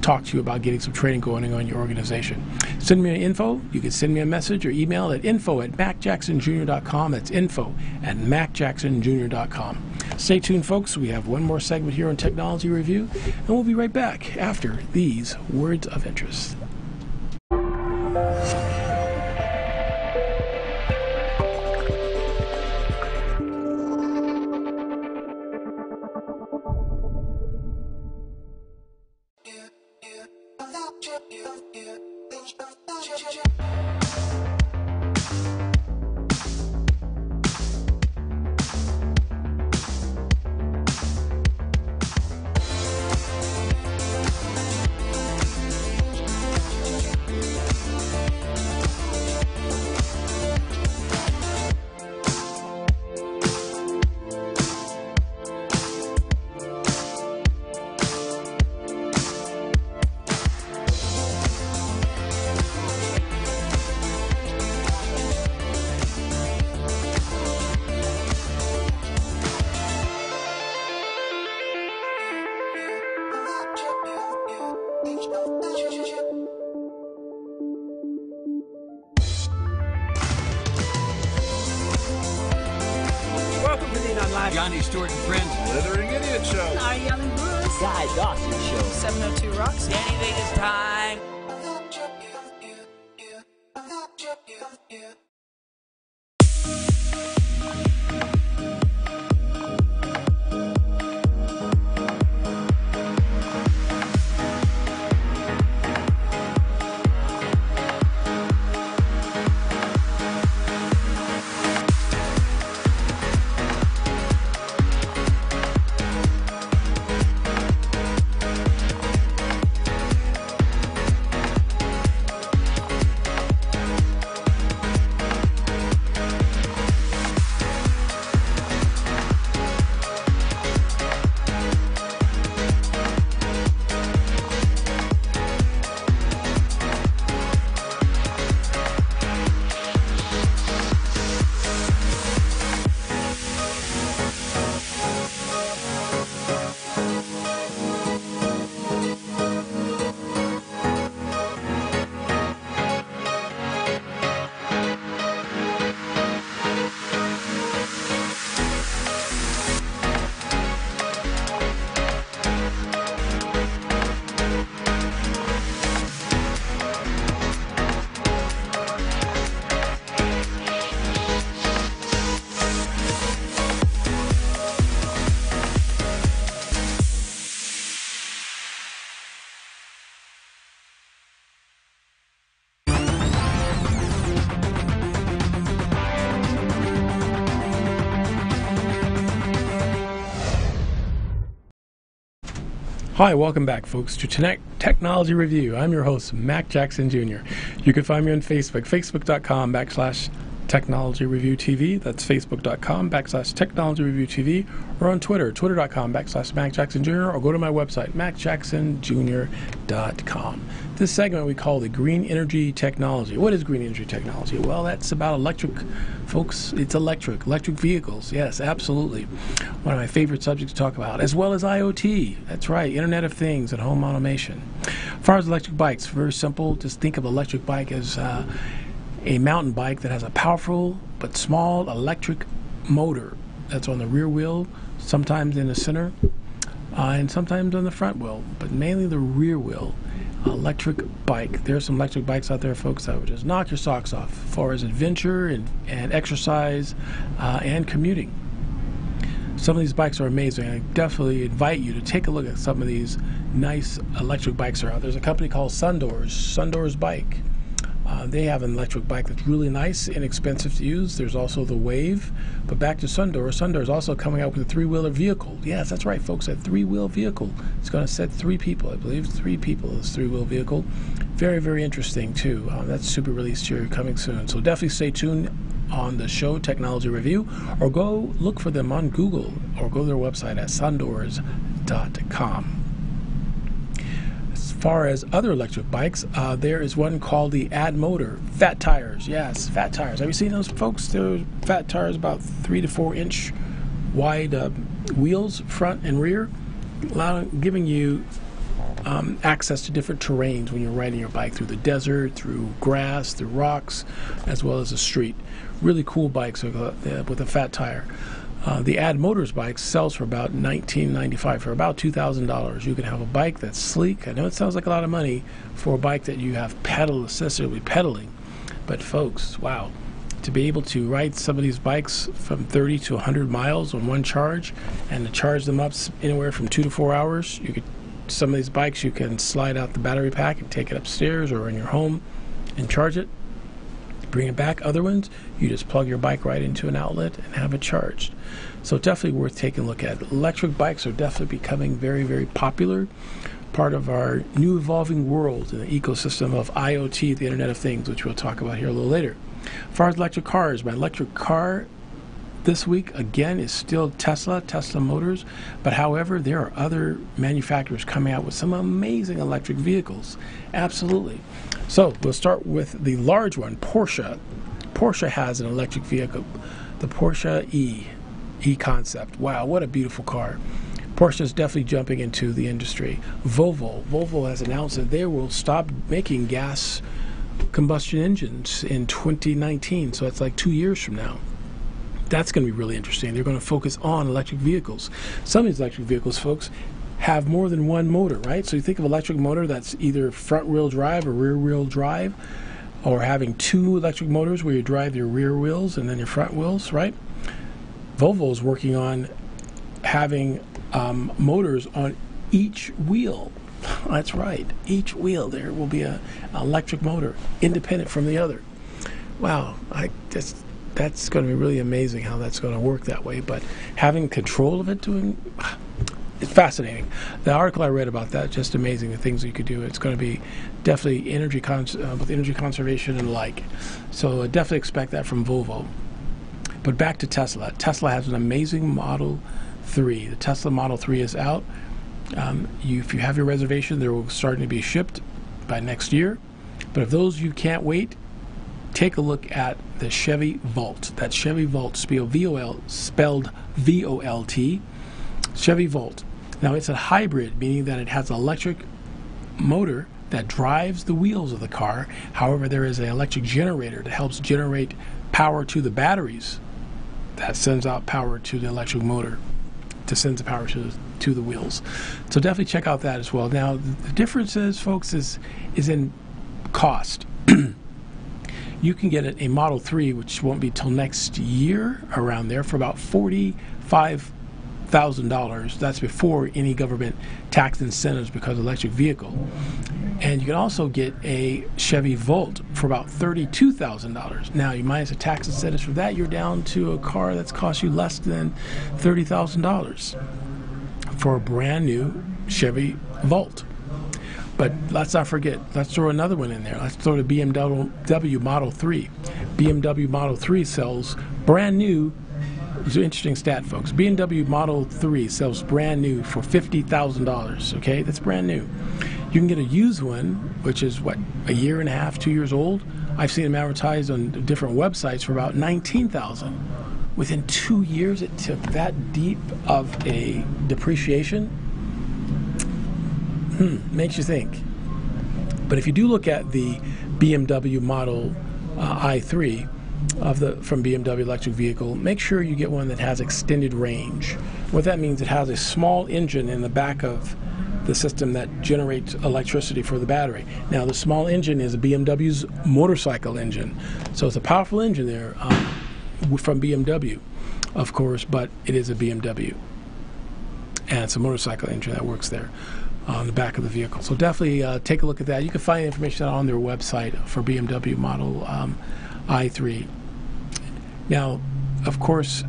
talk to you about getting some training going on in your organization. Send me an info. You can send me a message or email at info@macjacksonjr.com. That's info@macjacksonjr.com. Stay tuned, folks. We have one more segment here on Technology Review, and we'll be right back after these words of interest. Johnny Stewart and Friends. Slithering Idiot Show. Our Young Bruce. Guy Dawson Show. 702 Rocks. Danny Vegas time. Hi, welcome back, folks, to Technology Review. I'm your host, Mac Jackson Jr. You can find me on Facebook, facebook.com/Technology Review TV. That's facebook.com/Technology Review TV, or on Twitter, twitter.com/Mac Jackson Jr., or go to my website, macjacksonjr.com. This segment we call the Green Energy Technology. What is green energy technology? Well, that's about electric, folks. It's electric vehicles. Yes, absolutely. One of my favorite subjects to talk about, as well as IoT. That's right, Internet of Things and home automation. As far as electric bikes, very simple. Just think of electric bike as a mountain bike that has a powerful but small electric motor that's on the rear wheel, sometimes in the center, and sometimes on the front wheel, but mainly the rear wheel. Electric bike. There are some electric bikes out there, folks, that would just knock your socks off as far as adventure and exercise and commuting. Some of these bikes are amazing. I definitely invite you to take a look at some of these nice electric bikes that are out. There's a company called Sundoors Bike. They have an electric bike that's really nice, inexpensive to use. There's also the Wave. But back to Sundoors. Sundoors also coming out with a three-wheeler vehicle. Yes, that's right, folks. A three-wheel vehicle. It's going to set 3 people, I believe. 3 people, this three-wheel vehicle. Very, very interesting, too. That's super released here coming soon. So definitely stay tuned on the show Technology Review, or go look for them on Google, or go to their website at sundoors.com. As far as other electric bikes, there is one called the Add Motor. Fat tires, yes, fat tires. Have you seen those, folks? They're fat tires, about 3 to 4 inch wide wheels, front and rear, giving you access to different terrains when you're riding your bike, through the desert, through grass, through rocks, as well as the street. Really cool bikes with a fat tire. The Add Motors bike sells for about $19.95, for about $2,000. You can have a bike that's sleek. I know it sounds like a lot of money for a bike that you have necessarily pedaling, but folks, wow. To be able to ride some of these bikes from 30 to 100 miles on one charge, and to charge them up anywhere from 2 to 4 hours, some of these bikes you can slide out the battery pack and take it upstairs or in your home and charge it, bring it back. Other ones, you just plug your bike right into an outlet and have it charged. So definitely worth taking a look at. Electric bikes are definitely becoming very, very popular, part of our new evolving world in the ecosystem of IoT, the Internet of Things, which we'll talk about here a little later. As far as electric cars, my electric car this week, again, is still Tesla Motors, but however, there are other manufacturers coming out with some amazing electric vehicles. Absolutely. So we'll start with the large one, Porsche. Porsche has an electric vehicle, the Porsche E-Concept. Wow, what a beautiful car. Porsche is definitely jumping into the industry. Volvo has announced that they will stop making gas combustion engines in 2019, so it's like 2 years from now. that's going to be really interesting. They're going to focus on electric vehicles. Some of these electric vehicles, folks, have more than one motor, right? So you think of electric motor that's either front-wheel drive or rear-wheel drive, or having two electric motors where you drive your rear wheels and then your front wheels, right? Volvo is working on having motors on each wheel. That's right. Each wheel there will be an electric motor, independent from the other. Wow, that's going to be really amazing how that's going to work that way. But having control of it, it's fascinating. The article I read about that, just amazing, the things you could do. It's going to be definitely with energy conservation and the like. So definitely expect that from Volvo. But back to Tesla. Tesla has an amazing Model 3. The Tesla Model 3 is out. If you have your reservation, they will start to be shipped by next year. But if those you can't wait, take a look at the Chevy Volt. That Chevy Volt, spelled V-O-L-T. Chevy Volt. Now it's a hybrid, meaning that it has an electric motor that drives the wheels of the car. However, there is an electric generator that helps generate power to the batteries that sends out power to the electric motor to send the power to the wheels. So definitely check out that as well. Now the difference is, folks, is in cost. You can get a Model 3, which won't be till next year, around there, for about $45,000. That's before any government tax incentives because of electric vehicle. And you can also get a Chevy Volt for about $32,000. Now, you minus the tax incentives for that, you're down to a car that's cost you less than $30,000 for a brand new Chevy Volt. But let's not forget, let's throw another one in there. Let's throw the BMW Model 3. BMW Model 3 sells brand new. It's an interesting stat, folks. BMW Model 3 sells brand new for $50,000. Okay, that's brand new. You can get a used one, which is what, a year and a half, 2 years old. I've seen them advertised on different websites for about $19,000. Within 2 years, it took that deep of a depreciation. Makes you think. But if you do look at the BMW Model i3 from BMW electric vehicle, make sure you get one that has extended range. What that means, it has a small engine in the back of the system that generates electricity for the battery. Now, the small engine is a BMW's motorcycle engine, so it's a powerful engine there from BMW, of course, but it is a BMW, and it's a motorcycle engine that works there on the back of the vehicle. So definitely take a look at that. You can find information on their website for BMW Model i3. Now, of course,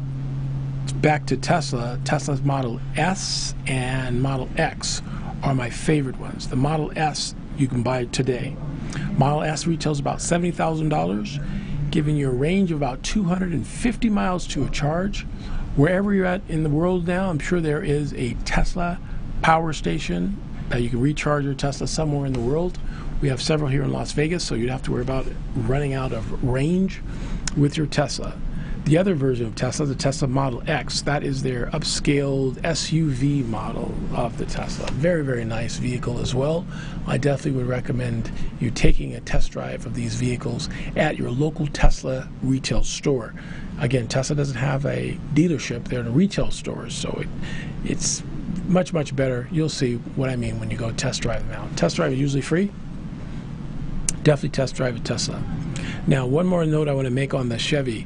back to Tesla. Tesla's Model S and Model X are my favorite ones. The Model S you can buy today. Model S retails about $70,000, giving you a range of about 250 miles to a charge. Wherever you're at in the world now, I'm sure there is a Tesla power station that you can recharge your Tesla somewhere in the world. We have several here in Las Vegas, so you'd have to worry about running out of range with your Tesla. The other version of Tesla, the Tesla Model X, that is their upscaled SUV model of the Tesla. Very, very nice vehicle as well. I definitely would recommend you taking a test drive of these vehicles at your local Tesla retail store. Again, Tesla doesn't have a dealership. They're in retail stores, so it's much, much better. You'll see what I mean when you go test drive them out. Test drive is usually free. Definitely test drive a Tesla. Now, one more note I want to make on the Chevy.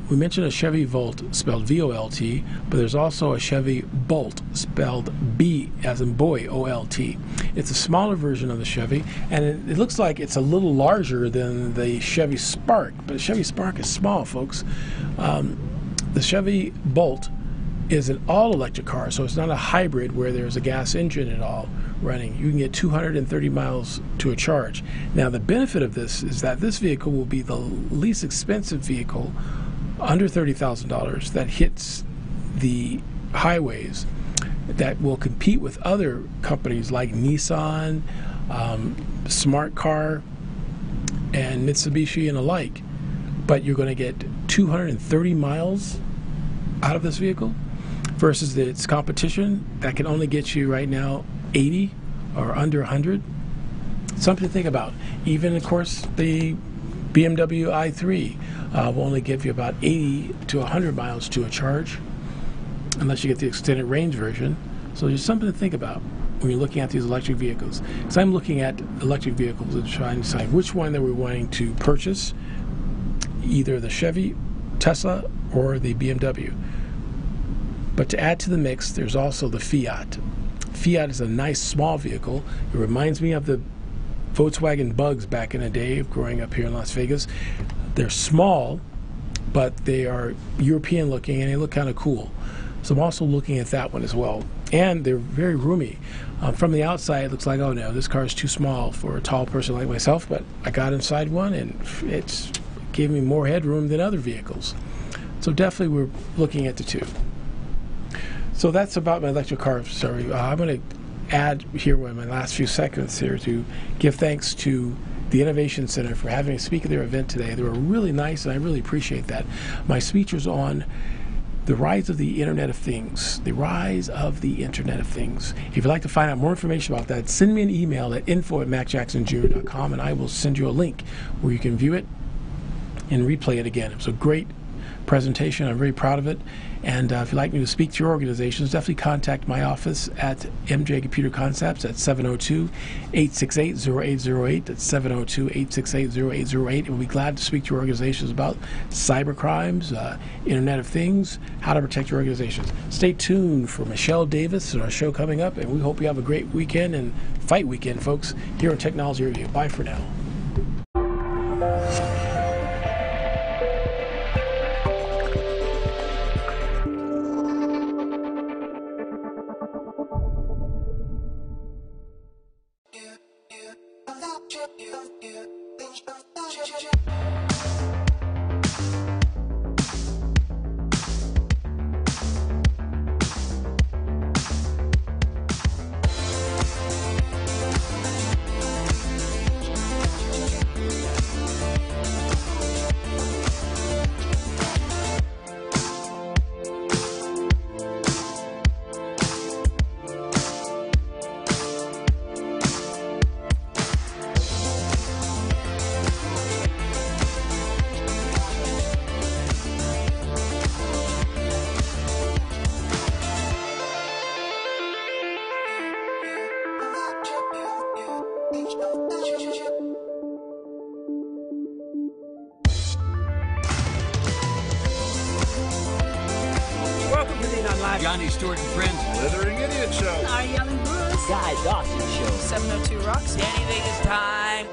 We mentioned a Chevy Volt, spelled V-O-L-T, but there's also a Chevy Bolt, spelled B as in boy, O-L-T. It's a smaller version of the Chevy, and it looks like it's a little larger than the Chevy Spark, but the Chevy Spark is small, folks. The Chevy Bolt is an all-electric car, so it's not a hybrid where there's a gas engine at all running. You can get 230 miles to a charge. Now, the benefit of this is that this vehicle will be the least expensive vehicle, under $30,000, that hits the highways, that will compete with other companies like Nissan, Smart Car, and Mitsubishi and alike. But you're going to get 230 miles out of this vehicle versus its competition that can only get you right now 80 or under 100. Something to think about. Even, of course, the BMW i3 will only give you about 80 to 100 miles to a charge, unless you get the extended range version. So there's something to think about when you're looking at these electric vehicles. So I'm looking at electric vehicles and trying to decide which one that we're wanting to purchase, either the Chevy, Tesla, or the BMW. But to add to the mix, there's also the Fiat. Fiat is a nice small vehicle. It reminds me of the Volkswagen Bugs back in the day of growing up here in Las Vegas. They're small, but they are European looking and they look kind of cool. So I'm also looking at that one as well. And they're very roomy. From the outside, it looks like, oh no, this car is too small for a tall person like myself, but I got inside one and it's gave me more headroom than other vehicles. So definitely we're looking at the two. So that's about my electric car story. I'm going to add here in my last few seconds here to give thanks to the Innovation Center for having me speak at their event today. They were really nice and I really appreciate that. My speech was on the rise of the Internet of Things. The rise of the Internet of Things. If you'd like to find out more information about that, send me an email at info@macjacksonjr.com and I will send you a link where you can view it and replay it again. It was a great presentation. I'm very proud of it. And if you'd like me to speak to your organizations, definitely contact my office at MJ Computer Concepts at 702-868-0808. That's 702-868-0808. And we'll be glad to speak to your organizations about cyber crimes, Internet of Things, how to protect your organizations. Stay tuned for Michelle Davis and our show coming up. And we hope you have a great weekend and fight weekend, folks, here on Technology Review. Bye for now. Welcome to the Unlive Johnny Stewart and Friends. Slithering Idiot Show. Our Yelling Bruce. Guy Dawson Show. 702 Rocks. Anything is time.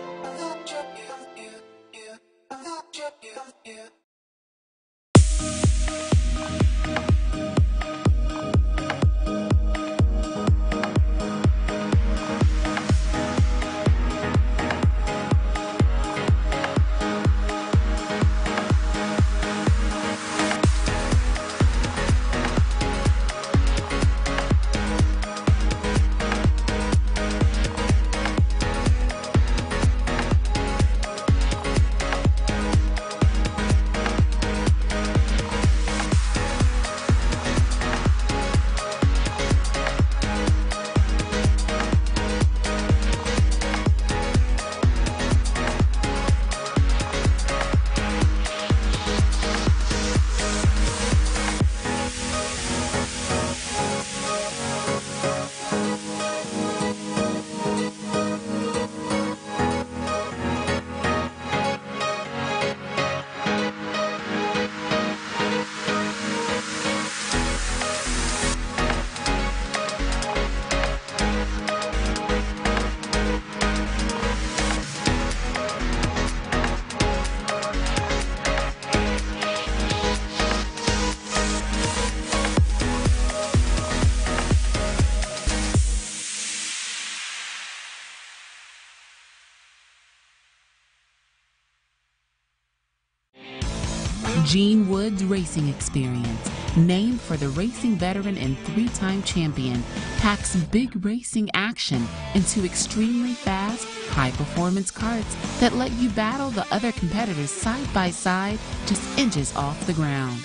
Gene Wood's Racing Experience, named for the racing veteran and three-time champion, packs big racing action into extremely fast, high-performance karts that let you battle the other competitors side by side, just inches off the ground.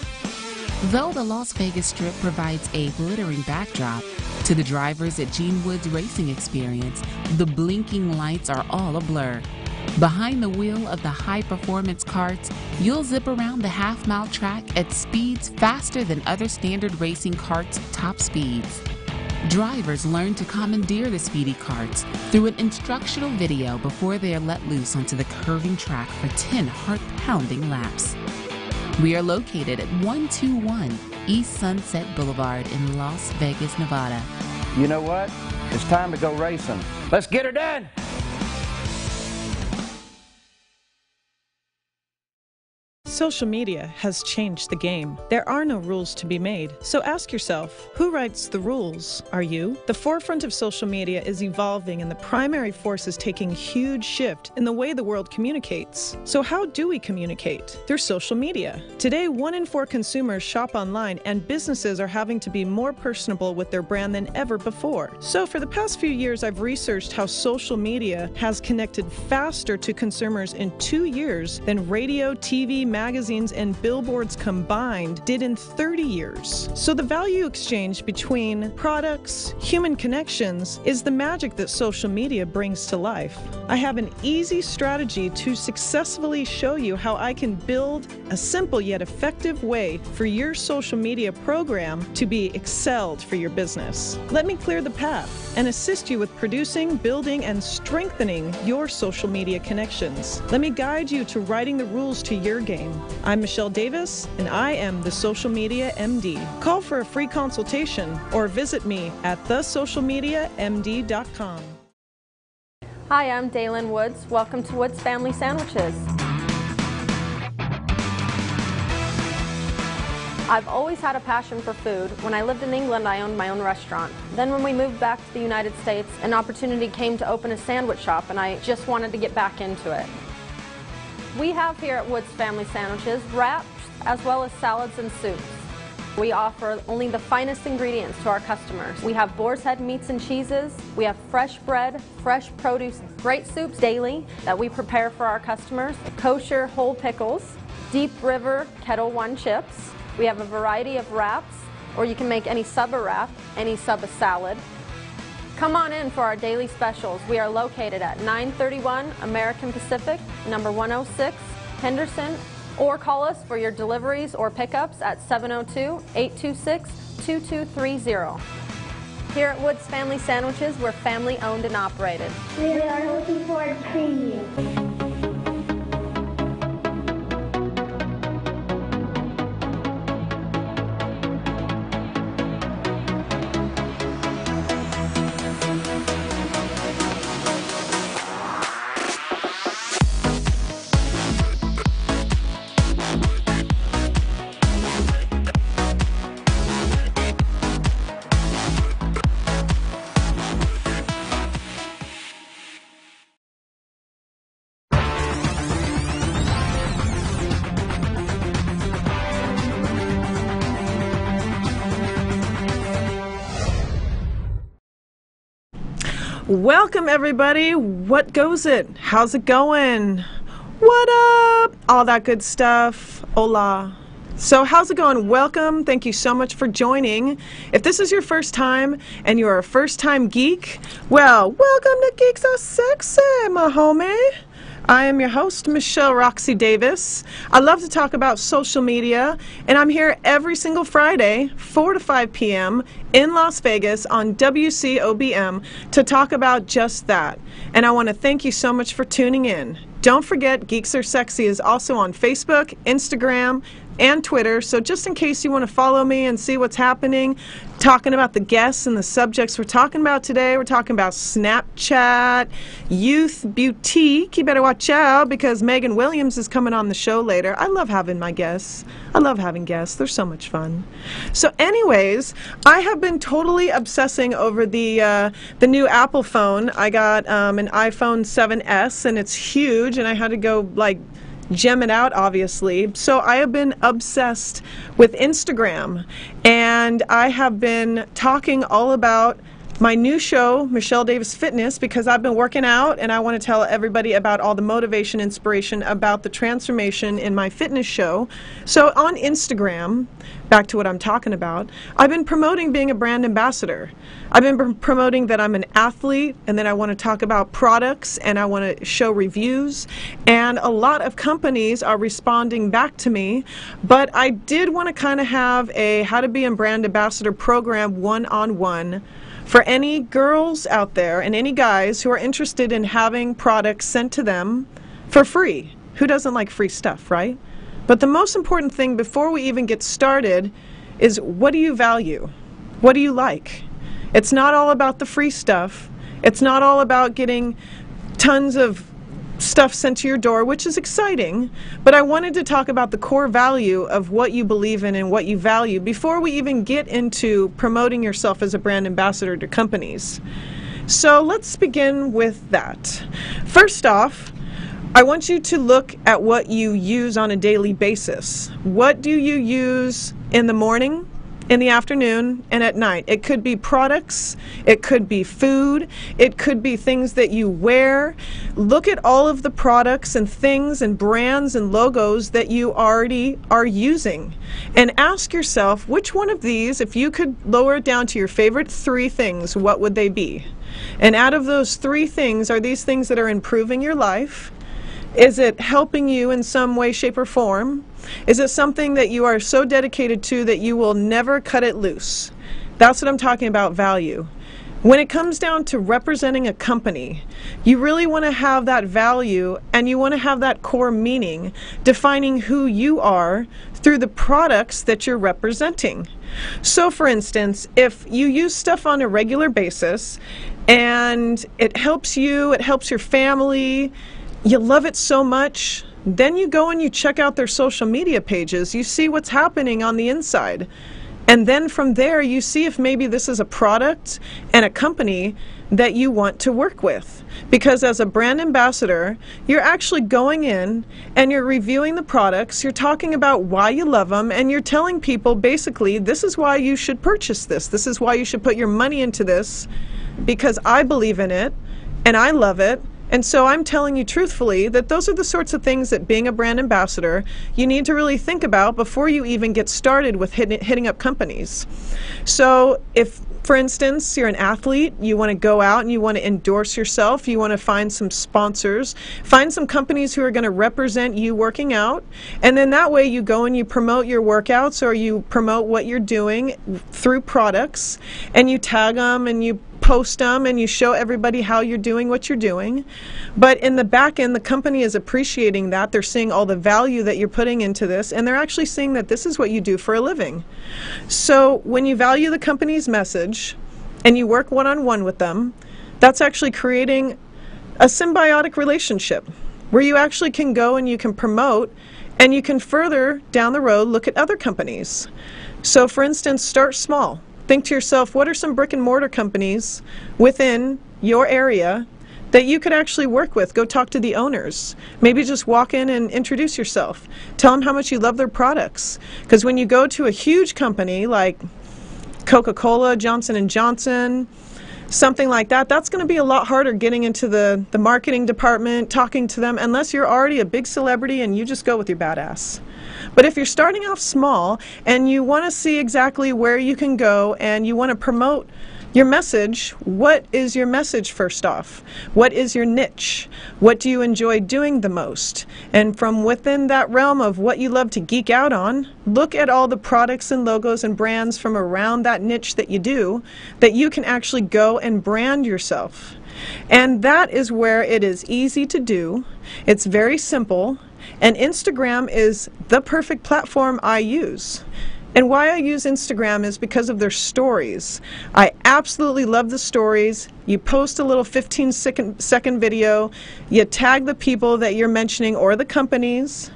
Though the Las Vegas Strip provides a glittering backdrop, to the drivers at Gene Wood's Racing Experience, the blinking lights are all a blur. Behind the wheel of the high-performance karts, you'll zip around the half-mile track at speeds faster than other standard racing karts' top speeds. Drivers learn to commandeer the speedy karts through an instructional video before they are let loose onto the curving track for 10 heart-pounding laps. We are located at 121 East Sunset Boulevard in Las Vegas, Nevada. You know what? It's time to go racing. Let's get her done! Social media has changed the game. There are no rules to be made. So ask yourself, who writes the rules? Are you? The forefront of social media is evolving, and the primary force is taking a huge shift in the way the world communicates. So how do we communicate? Through social media. Today, 1 in 4 consumers shop online, and businesses are having to be more personable with their brand than ever before. So for the past few years, I've researched how social media has connected faster to consumers in 2 years than radio, TV, magazines, and billboards combined did in 30 years. So the value exchange between products, human connections, is the magic that social media brings to life. I have an easy strategy to successfully show you how I can build a simple yet effective way for your social media program to be excelled for your business. Let me clear the path and assist you with producing, building, and strengthening your social media connections. Let me guide you to writing the rules to your game. I'm Michelle Davis, and I am the Social Media MD. Call for a free consultation or visit me at thesocialmediamd.com. Hi, I'm Daylin Woods. Welcome to Woods Family Sandwiches. I've always had a passion for food. When I lived in England, I owned my own restaurant. Then when we moved back to the United States, an opportunity came to open a sandwich shop, and I just wanted to get back into it. We have here at Woods Family Sandwiches wraps as well as salads and soups. We offer only the finest ingredients to our customers. We have boar's head meats and cheeses. We have fresh bread, fresh produce, great soups daily that we prepare for our customers, kosher whole pickles, Deep River Kettle One chips. We have a variety of wraps, or you can make any sub a wrap, any sub a salad. Come on in for our daily specials. We are located at 931 American Pacific, number 106, Henderson, or call us for your deliveries or pickups at 702-826-2230. Here at Woods Family Sandwiches, we're family owned and operated. We are looking forward to seeing you. Welcome everybody. What goes it? How's it going? What up? All that good stuff. Hola. So how's it going? Welcome. Thank you so much for joining. If this is your first time and you're a first-time geek, well, welcome to Geeks R Sexy, my homie. I am your host, Michelle Roxy Davis. I love to talk about social media, and I'm here every single Friday, 4 to 5 p.m. in Las Vegas on WCOBM to talk about just that. And I want to thank you so much for tuning in. Don't forget, Geeks R Sexy is also on Facebook, Instagram, and Twitter, so just in case you want to follow me and see what's happening, talking about the guests and the subjects we're talking about today. We're talking about Snapchat, youth boutique. You better watch out because Megan Williams is coming on the show later. I love having my guests. I love having guests. They're so much fun. So anyways, I have been totally obsessing over the new Apple phone. I got an iPhone 7S, and it's huge, and I had to go like gem it out, obviously. So I have been obsessed with Instagram, and I have been talking all about my new show, Michelle Davis Fitness, because I've been working out and I want to tell everybody about all the motivation, inspiration about the transformation in my fitness show. So on Instagram, back to what I'm talking about, I've been promoting being a brand ambassador. I've been promoting that I'm an athlete, and then I want to talk about products, and I want to show reviews, and a lot of companies are responding back to me, but I did want to kind of have a How to Be a Brand Ambassador program one-on-one for any girls out there and any guys who are interested in having products sent to them for free. Who doesn't like free stuff, right? But the most important thing before we even get started is, what do you value? What do you like? It's not all about the free stuff. It's not all about getting tons of stuff sent to your door, which is exciting, but I wanted to talk about the core value of what you believe in and what you value before we even get into promoting yourself as a brand ambassador to companies. So let's begin with that. First off, I want you to look at what you use on a daily basis. What do you use in the morning, in the afternoon, and at night? It could be products, it could be food, it could be things that you wear. Look at all of the products and things and brands and logos that you already are using, and ask yourself, which one of these, if you could lower it down to your favorite 3 things, what would they be? And out of those 3 things, are these things that are improving your life? Is it helping you in some way, shape, or form? Is it something that you are so dedicated to that you will never cut it loose? That's what I'm talking about, value. When it comes down to representing a company, you really want to have that value, and you want to have that core meaning, defining who you are through the products that you're representing. So for instance, if you use stuff on a regular basis and it helps you, it helps your family, you love it so much, then you go and you check out their social media pages, you see what's happening on the inside. And then from there, you see if maybe this is a product and a company that you want to work with. Because as a brand ambassador, you're actually going in and you're reviewing the products, you're talking about why you love them, and you're telling people basically, this is why you should purchase this. This is why you should put your money into this, because I believe in it and I love it. And so I'm telling you truthfully that those are the sorts of things that being a brand ambassador, you need to really think about before you even get started with hitting up companies. So if, for instance, you're an athlete, you want to go out and you want to endorse yourself, you want to find some sponsors, find some companies who are going to represent you working out, and then that way you go and you promote your workouts, or you promote what you're doing through products, and you tag them and you post them and you show everybody how you're doing what you're doing. But in the back end, the company is appreciating that. They're seeing all the value that you're putting into this, and they're actually seeing that this is what you do for a living. So when you value the company's message and you work one-on-one with them, that's actually creating a symbiotic relationship where you actually can go and you can promote, and you can further down the road look at other companies. So for instance, start small. Think to yourself, what are some brick and mortar companies within your area that you could actually work with? Go talk to the owners. Maybe just walk in and introduce yourself. Tell them how much you love their products. Because when you go to a huge company like Coca-Cola, Johnson & Johnson, something like that, that's going to be a lot harder getting into the marketing department, talking to them, unless you're already a big celebrity and you just go with your badass. But if you're starting off small and you want to see exactly where you can go and you want to promote your message, what is your message first off? What is your niche? What do you enjoy doing the most? And from within that realm of what you love to geek out on, look at all the products and logos and brands from around that niche that you do, that you can actually go and brand yourself. And that is where it is easy to do. It's very simple. And Instagram is the perfect platform I use. And why I use Instagram is because of their stories. I absolutely love the stories. you post a little 15-second video, you tag the people that you're mentioning or the companies,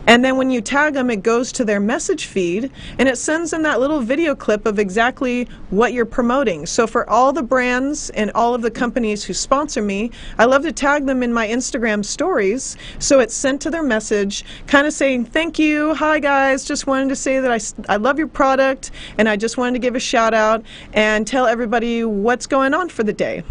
and then when you tag them, it goes to their message feed, and it sends them that little video clip of exactly what you're promoting. So for all the brands and all of the companies who sponsor me, I love to tag them in my Instagram stories, so it's sent to their message, kind of saying, thank you, hi guys, just wanted to say that I love your product, and I just wanted to give a shout out and tell everybody what's going on for the day.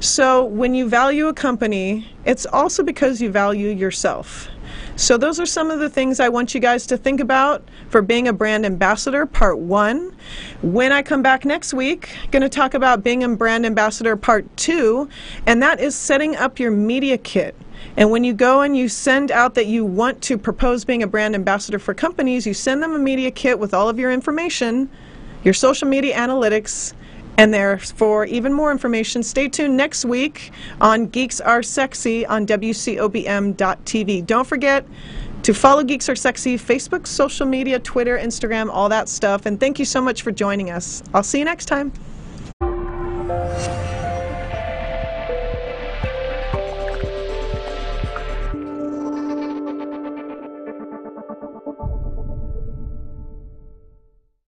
So when you value a company, it's also because you value yourself. So those are some of the things I want you guys to think about for being a brand ambassador, part 1. When I come back next week, I'm going to talk about being a brand ambassador, part 2, and that is setting up your media kit. And when you go and you send out that you want to propose being a brand ambassador for companies, you send them a media kit with all of your information, your social media analytics, and for even more information, stay tuned next week on Geeks R Sexy on WCOBM.tv. Don't forget to follow Geeks R Sexy, Facebook, social media, Twitter, Instagram, all that stuff. And thank you so much for joining us. I'll see you next time.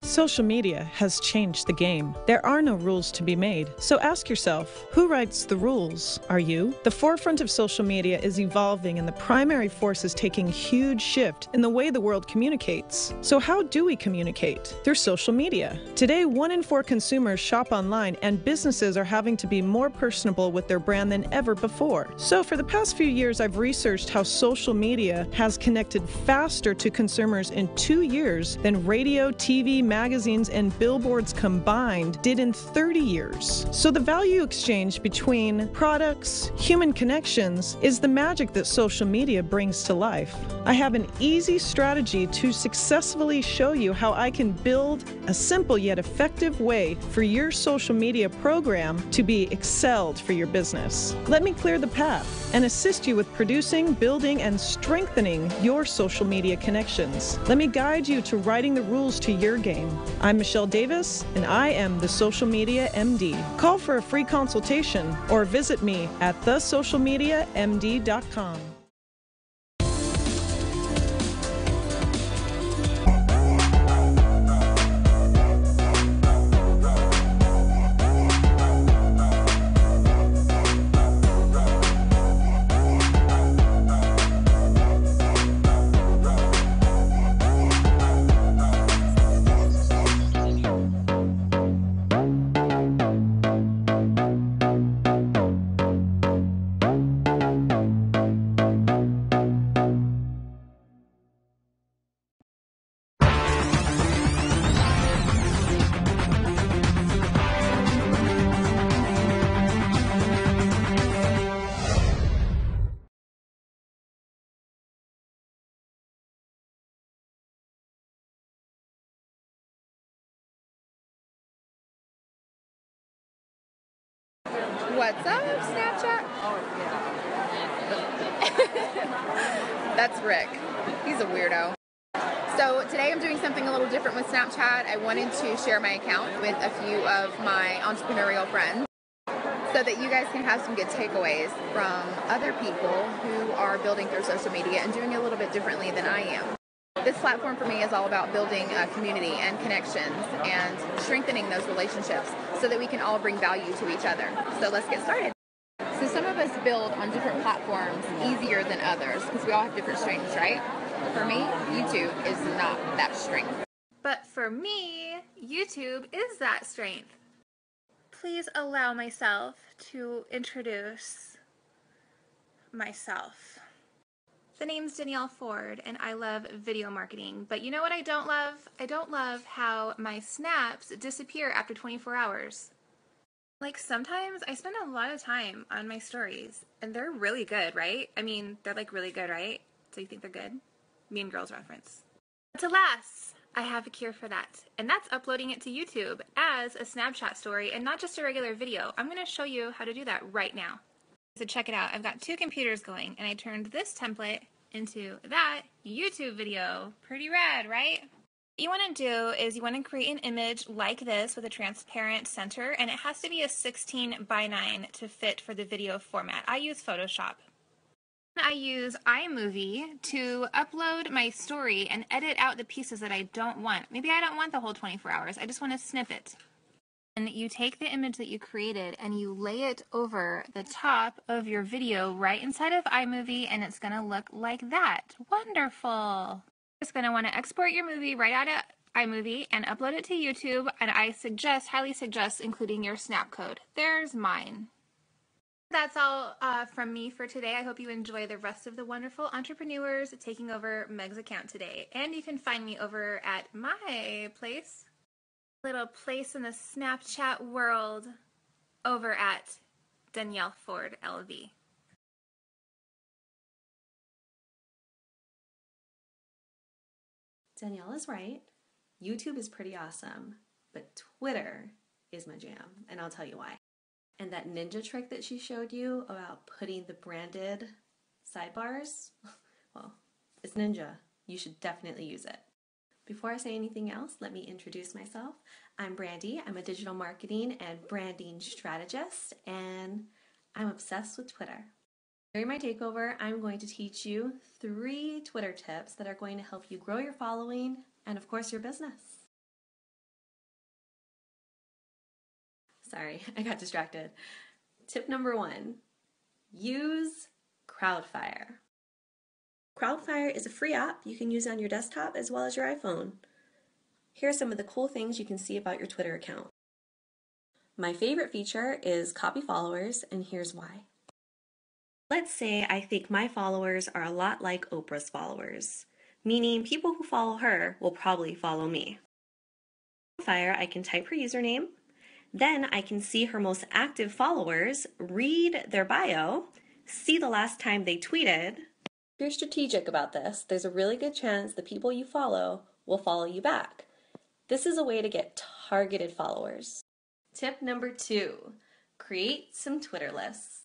Social media has changed the game. There are no rules to be made. So ask yourself, who writes the rules? Are you? The forefront of social media is evolving, and the primary force is taking a huge shift in the way the world communicates. So how do we communicate? Through social media. Today, 1 in 4 consumers shop online, and businesses are having to be more personable with their brand than ever before. So for the past few years, I've researched how social media has connected faster to consumers in 2 years than radio, TV, magazines, and billboards combined did in 30 years. So the value exchange between products, human connections, is the magic that social media brings to life. I have an easy strategy to successfully show you how I can build a simple yet effective way for your social media program to be excelled for your business. Let me clear the path and assist you with producing, building, and strengthening your social media connections. Let me guide you to writing the rules to your game. I'm Michelle Davis, and I am the Social Media MD. Call for a free consultation or visit me at thesocialmediamd.com. What's up, Snapchat? That's Rick. He's a weirdo. So today I'm doing something a little different with Snapchat. I wanted to share my account with a few of my entrepreneurial friends so that you guys can have some good takeaways from other people who are building through social media and doing it a little bit differently than I am. This platform for me is all about building a community and connections and strengthening those relationships so that we can all bring value to each other. So let's get started. So some of us build on different platforms easier than others because we all have different strengths, right? For me, YouTube is not that strength. But for me, YouTube is that strength. Please allow myself to introduce myself. The name's Danielle Ford, and I love video marketing. But you know what I don't love? I don't love how my snaps disappear after 24 hours. Like, sometimes I spend a lot of time on my stories, and they're really good, right? I mean, they're like really good, right? So you think they're good? Mean Girls reference. But alas, I have a cure for that, and that's uploading it to YouTube as a Snapchat story and not just a regular video. I'm going to show you how to do that right now. So check it out. I've got 2 computers going, and I turned this template into that YouTube video. Pretty rad, right? What you want to do is you want to create an image like this with a transparent center, and it has to be a 16:9 to fit for the video format. I use Photoshop. I use iMovie to upload my story and edit out the pieces that I don't want. Maybe I don't want the whole 24 hours. I just want a snippet. And you take the image that you created and you lay it over the top of your video right inside of iMovie, and it's going to look like that. Wonderful. You're just going to want to export your movie right out of iMovie and upload it to YouTube, and I highly suggest including your snap code. There's mine. That's all from me for today. I hope you enjoy the rest of the wonderful entrepreneurs taking over Meg's account today. And you can find me over at my place, little place in the Snapchat world, over at Danielle Ford LV. Danielle is right. YouTube is pretty awesome, but Twitter is my jam, and I'll tell you why. And that ninja trick that she showed you about putting the branded sidebars, well, it's ninja. You should definitely use it. Before I say anything else, let me introduce myself. I'm Brandy. I'm a digital marketing and branding strategist, and I'm obsessed with Twitter. During my takeover, I'm going to teach you 3 Twitter tips that are going to help you grow your following and, of course, your business. Sorry, I got distracted. Tip number 1, use Crowdfire. Crowdfire is a free app you can use on your desktop as well as your iPhone. Here are some of the cool things you can see about your Twitter account. My favorite feature is copy followers, and here's why. Let's say I think my followers are a lot like Oprah's followers, meaning people who follow her will probably follow me. On Crowdfire, I can type her username. Then I can see her most active followers, read their bio, see the last time they tweeted. If you're strategic about this, there's a really good chance the people you follow will follow you back. This is a way to get targeted followers. Tip number 2, create some Twitter lists.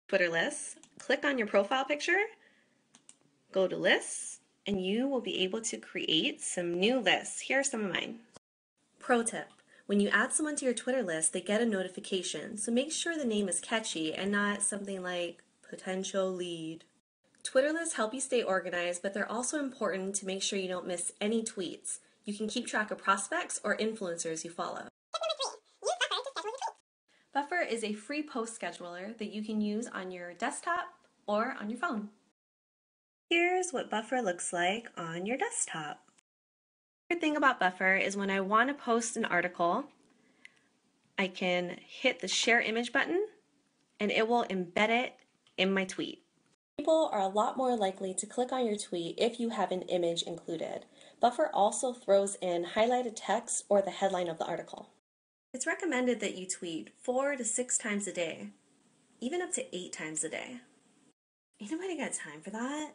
Twitter lists, click on your profile picture, go to lists, and you will be able to create some new lists. Here are some of mine. Pro tip. When you add someone to your Twitter list, they get a notification, so make sure the name is catchy and not something like potential lead. Twitter lists help you stay organized, but they're also important to make sure you don't miss any tweets. You can keep track of prospects or influencers you follow. Buffer is a free post scheduler that you can use on your desktop or on your phone. Here's what Buffer looks like on your desktop. The good thing about Buffer is when I want to post an article, I can hit the share image button and it will embed it in my tweet. People are a lot more likely to click on your tweet if you have an image included. Buffer also throws in highlighted text or the headline of the article. It's recommended that you tweet 4 to 6 times a day, even up to 8 times a day. Ain't nobody got time for that.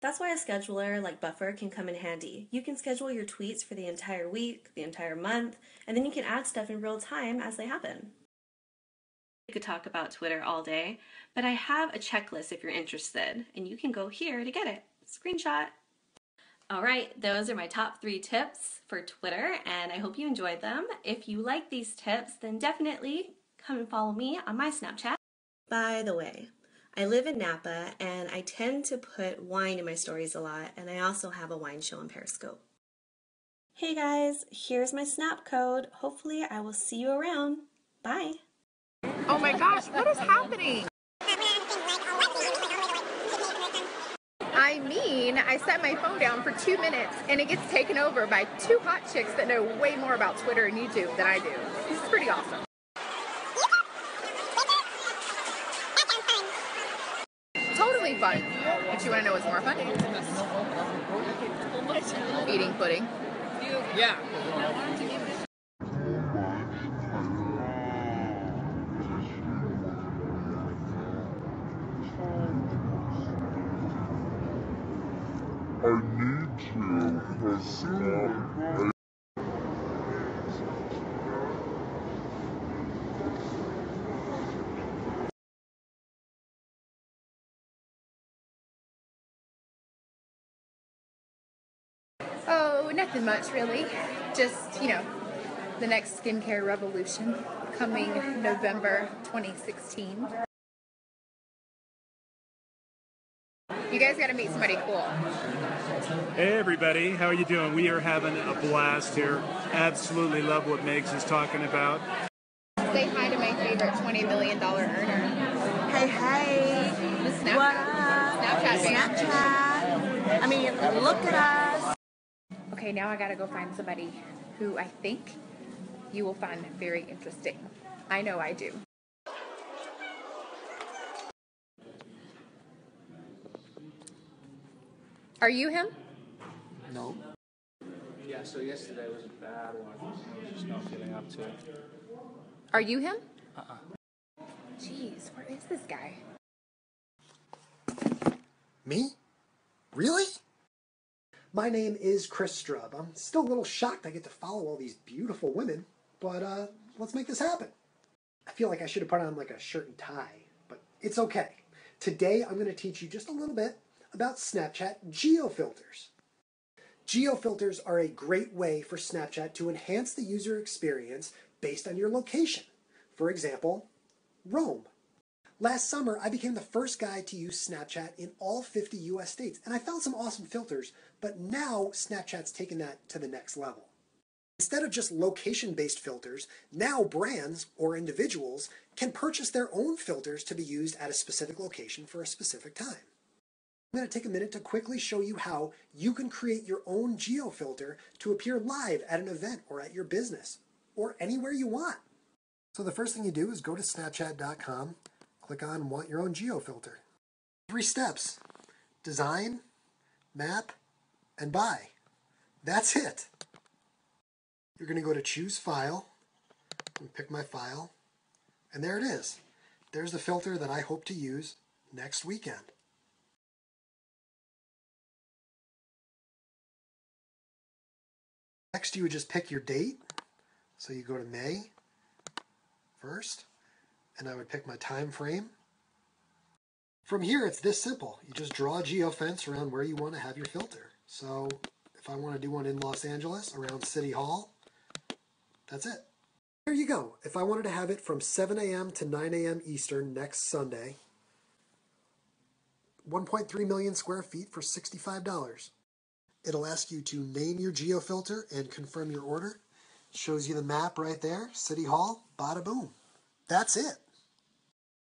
That's why a scheduler like Buffer can come in handy. You can schedule your tweets for the entire week, the entire month, and then you can add stuff in real time as they happen. I could talk about Twitter all day, but I have a checklist if you're interested, and you can go here to get it. Screenshot. All right, those are my top 3 tips for Twitter, and I hope you enjoyed them. If you like these tips, then definitely come and follow me on my Snapchat. By the way, I live in Napa, and I tend to put wine in my stories a lot, and I also have a wine show on Periscope. Hey guys, here's my Snap code. Hopefully I will see you around. Bye! Oh my gosh, what is happening? I mean, I set my phone down for 2 minutes and it gets taken over by 2 hot chicks that know way more about Twitter and YouTube than I do. This is pretty awesome. Totally fun. But you want to know what's more fun? Eating pudding. Yeah. I need to, because Oh, So nothing much really. Just, you know, the next skincare revolution coming November 2016. You guys gotta meet somebody cool. Hey everybody, how are you doing? We are having a blast here. Absolutely love what Megs is talking about. Say hi to my favorite $20 million earner. Hey, The Snapchat. what up? Snapchat band. Snapchat. I mean, look at us. Okay, now I gotta go find somebody who I think you will find very interesting. I know I do. Are you him? No. Yeah, so yesterday was a bad one. I was just not feeling up to it. Are you him? Jeez, where is this guy? Me? Really? My name is Chris Strub. I'm still a little shocked I get to follow all these beautiful women, but let's make this happen. I feel like I should have put on like a shirt and tie, but it's okay. Today I'm going to teach you just a little bit about Snapchat geofilters. Geofilters are a great way for Snapchat to enhance the user experience based on your location. For example, Rome. Last summer, I became the first guy to use Snapchat in all 50 US states, and I found some awesome filters, but now Snapchat's taken that to the next level. Instead of just location-based filters, now brands or individuals can purchase their own filters to be used at a specific location for a specific time. I'm going to take a minute to quickly show you how you can create your own geofilter to appear live at an event or at your business, or anywhere you want. So the first thing you do is go to snapchat.com, click on Want Your Own Geofilter. 3 steps: design, map, and buy. That's it. You're going to go to Choose File, and pick my file, and there it is. There's the filter that I hope to use next weekend. Next, you would just pick your date. So you go to May 1st, and I would pick my time frame. From here, it's this simple. You just draw a geofence around where you want to have your filter. So if I want to do one in Los Angeles around City Hall, that's it. There you go. If I wanted to have it from 7 a.m. to 9 a.m. Eastern next Sunday, 1.3 million square feet for $65. It'll ask you to name your geofilter and confirm your order. It shows you the map right there, City Hall, bada boom. That's it.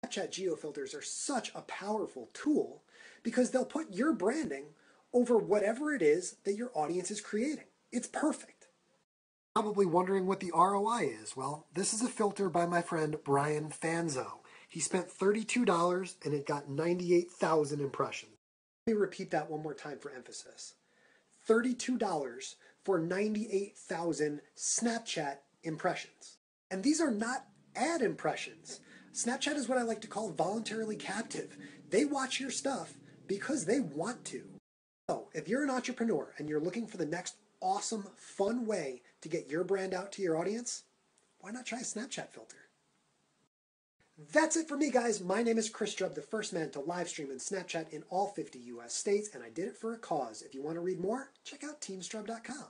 Snapchat geofilters are such a powerful tool because they'll put your branding over whatever it is that your audience is creating. It's perfect. Probably wondering what the ROI is. Well, this is a filter by my friend Brian Fanzo. He spent $32 and it got 98,000 impressions. Let me repeat that one more time for emphasis. $32 for 98,000 Snapchat impressions. And these are not ad impressions. Snapchat is what I like to call voluntarily captive. They watch your stuff because they want to. So if you're an entrepreneur and you're looking for the next awesome, fun way to get your brand out to your audience, why not try a Snapchat filter? That's it for me, guys. My name is Chris Strub, the first man to live stream in Snapchat in all 50 US states, and I did it for a cause. If you want to read more, check out teamstrub.com.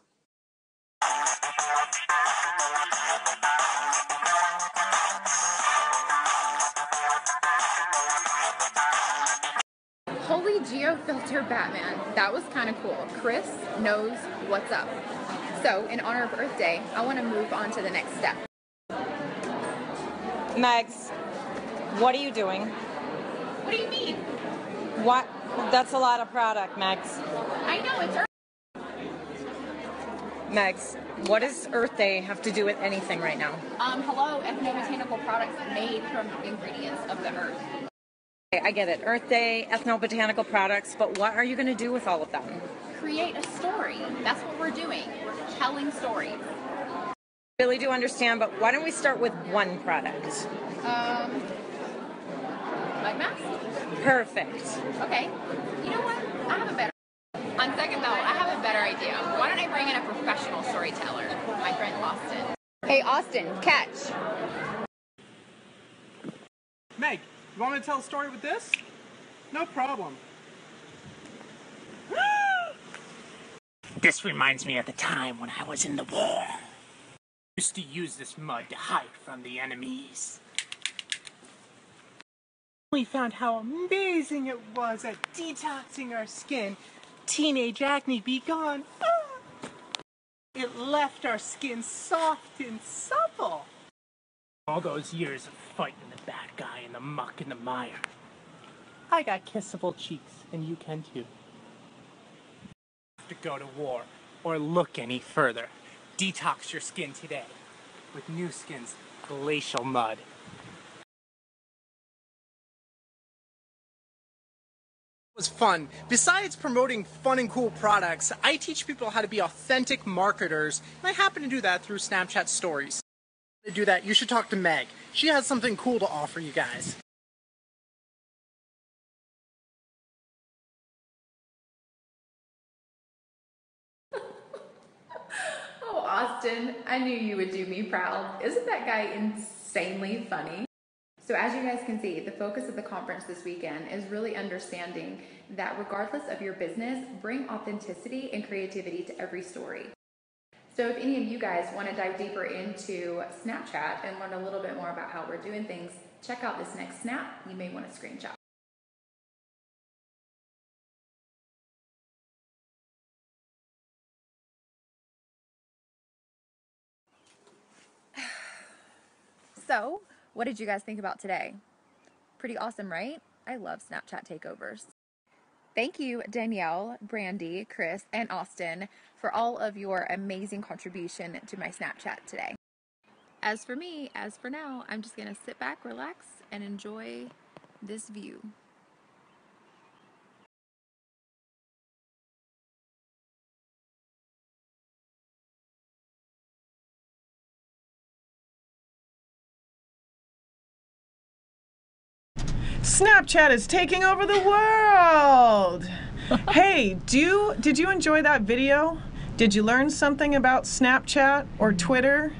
Holy geofilter Batman. That was kind of cool. Chris knows what's up. So, in honor of Earth Day, I want to move on to the next step. Megs, what are you doing? What do you mean? What? That's a lot of product, Megs. I know, it's Earth. Megs, what does Earth Day have to do with anything right now? Hello, ethnobotanical products made from ingredients of the earth. I get it. Earth Day, ethnobotanical products, but what are you going to do with all of them? Create a story. That's what we're doing. We're telling stories. I really do understand, but why don't we start with one product? Mud mask? Perfect. Okay. You know what? I have a better... On second thought, I have a better idea. Why don't I bring in a professional storyteller, my friend Austin. Hey, Austin, catch. Meg, you want me to tell a story with this? No problem. This reminds me of the time when I was in the war. I used to use this mud to hide from the enemies. We found how amazing it was at detoxing our skin. Teenage acne be gone. Ah! It left our skin soft and supple. All those years of fighting the bad guy in the muck and the mire. I got kissable cheeks, and you can too. To go to war or look any further. Detox your skin today with New Skin's Glacial Mud. Was fun. Besides promoting fun and cool products, I teach people how to be authentic marketers, and I happen to do that through Snapchat stories. To do that, you should talk to Meg. She has something cool to offer you guys. Oh, Austin, I knew you would do me proud. Isn't that guy insanely funny? So as you guys can see, the focus of the conference this weekend is really understanding that regardless of your business, bring authenticity and creativity to every story. So if any of you guys want to dive deeper into Snapchat and learn a little bit more about how we're doing things, check out this next snap. You may want to screenshot. So, what did you guys think about today? Pretty awesome, right? I love Snapchat takeovers. Thank you, Danielle, Brandy, Chris, and Austin for all of your amazing contribution to my Snapchat today. As for me, as for now, I'm just going to sit back, relax, and enjoy this view. Snapchat is taking over the world! Hey, did you enjoy that video? Did you learn something about Snapchat or Twitter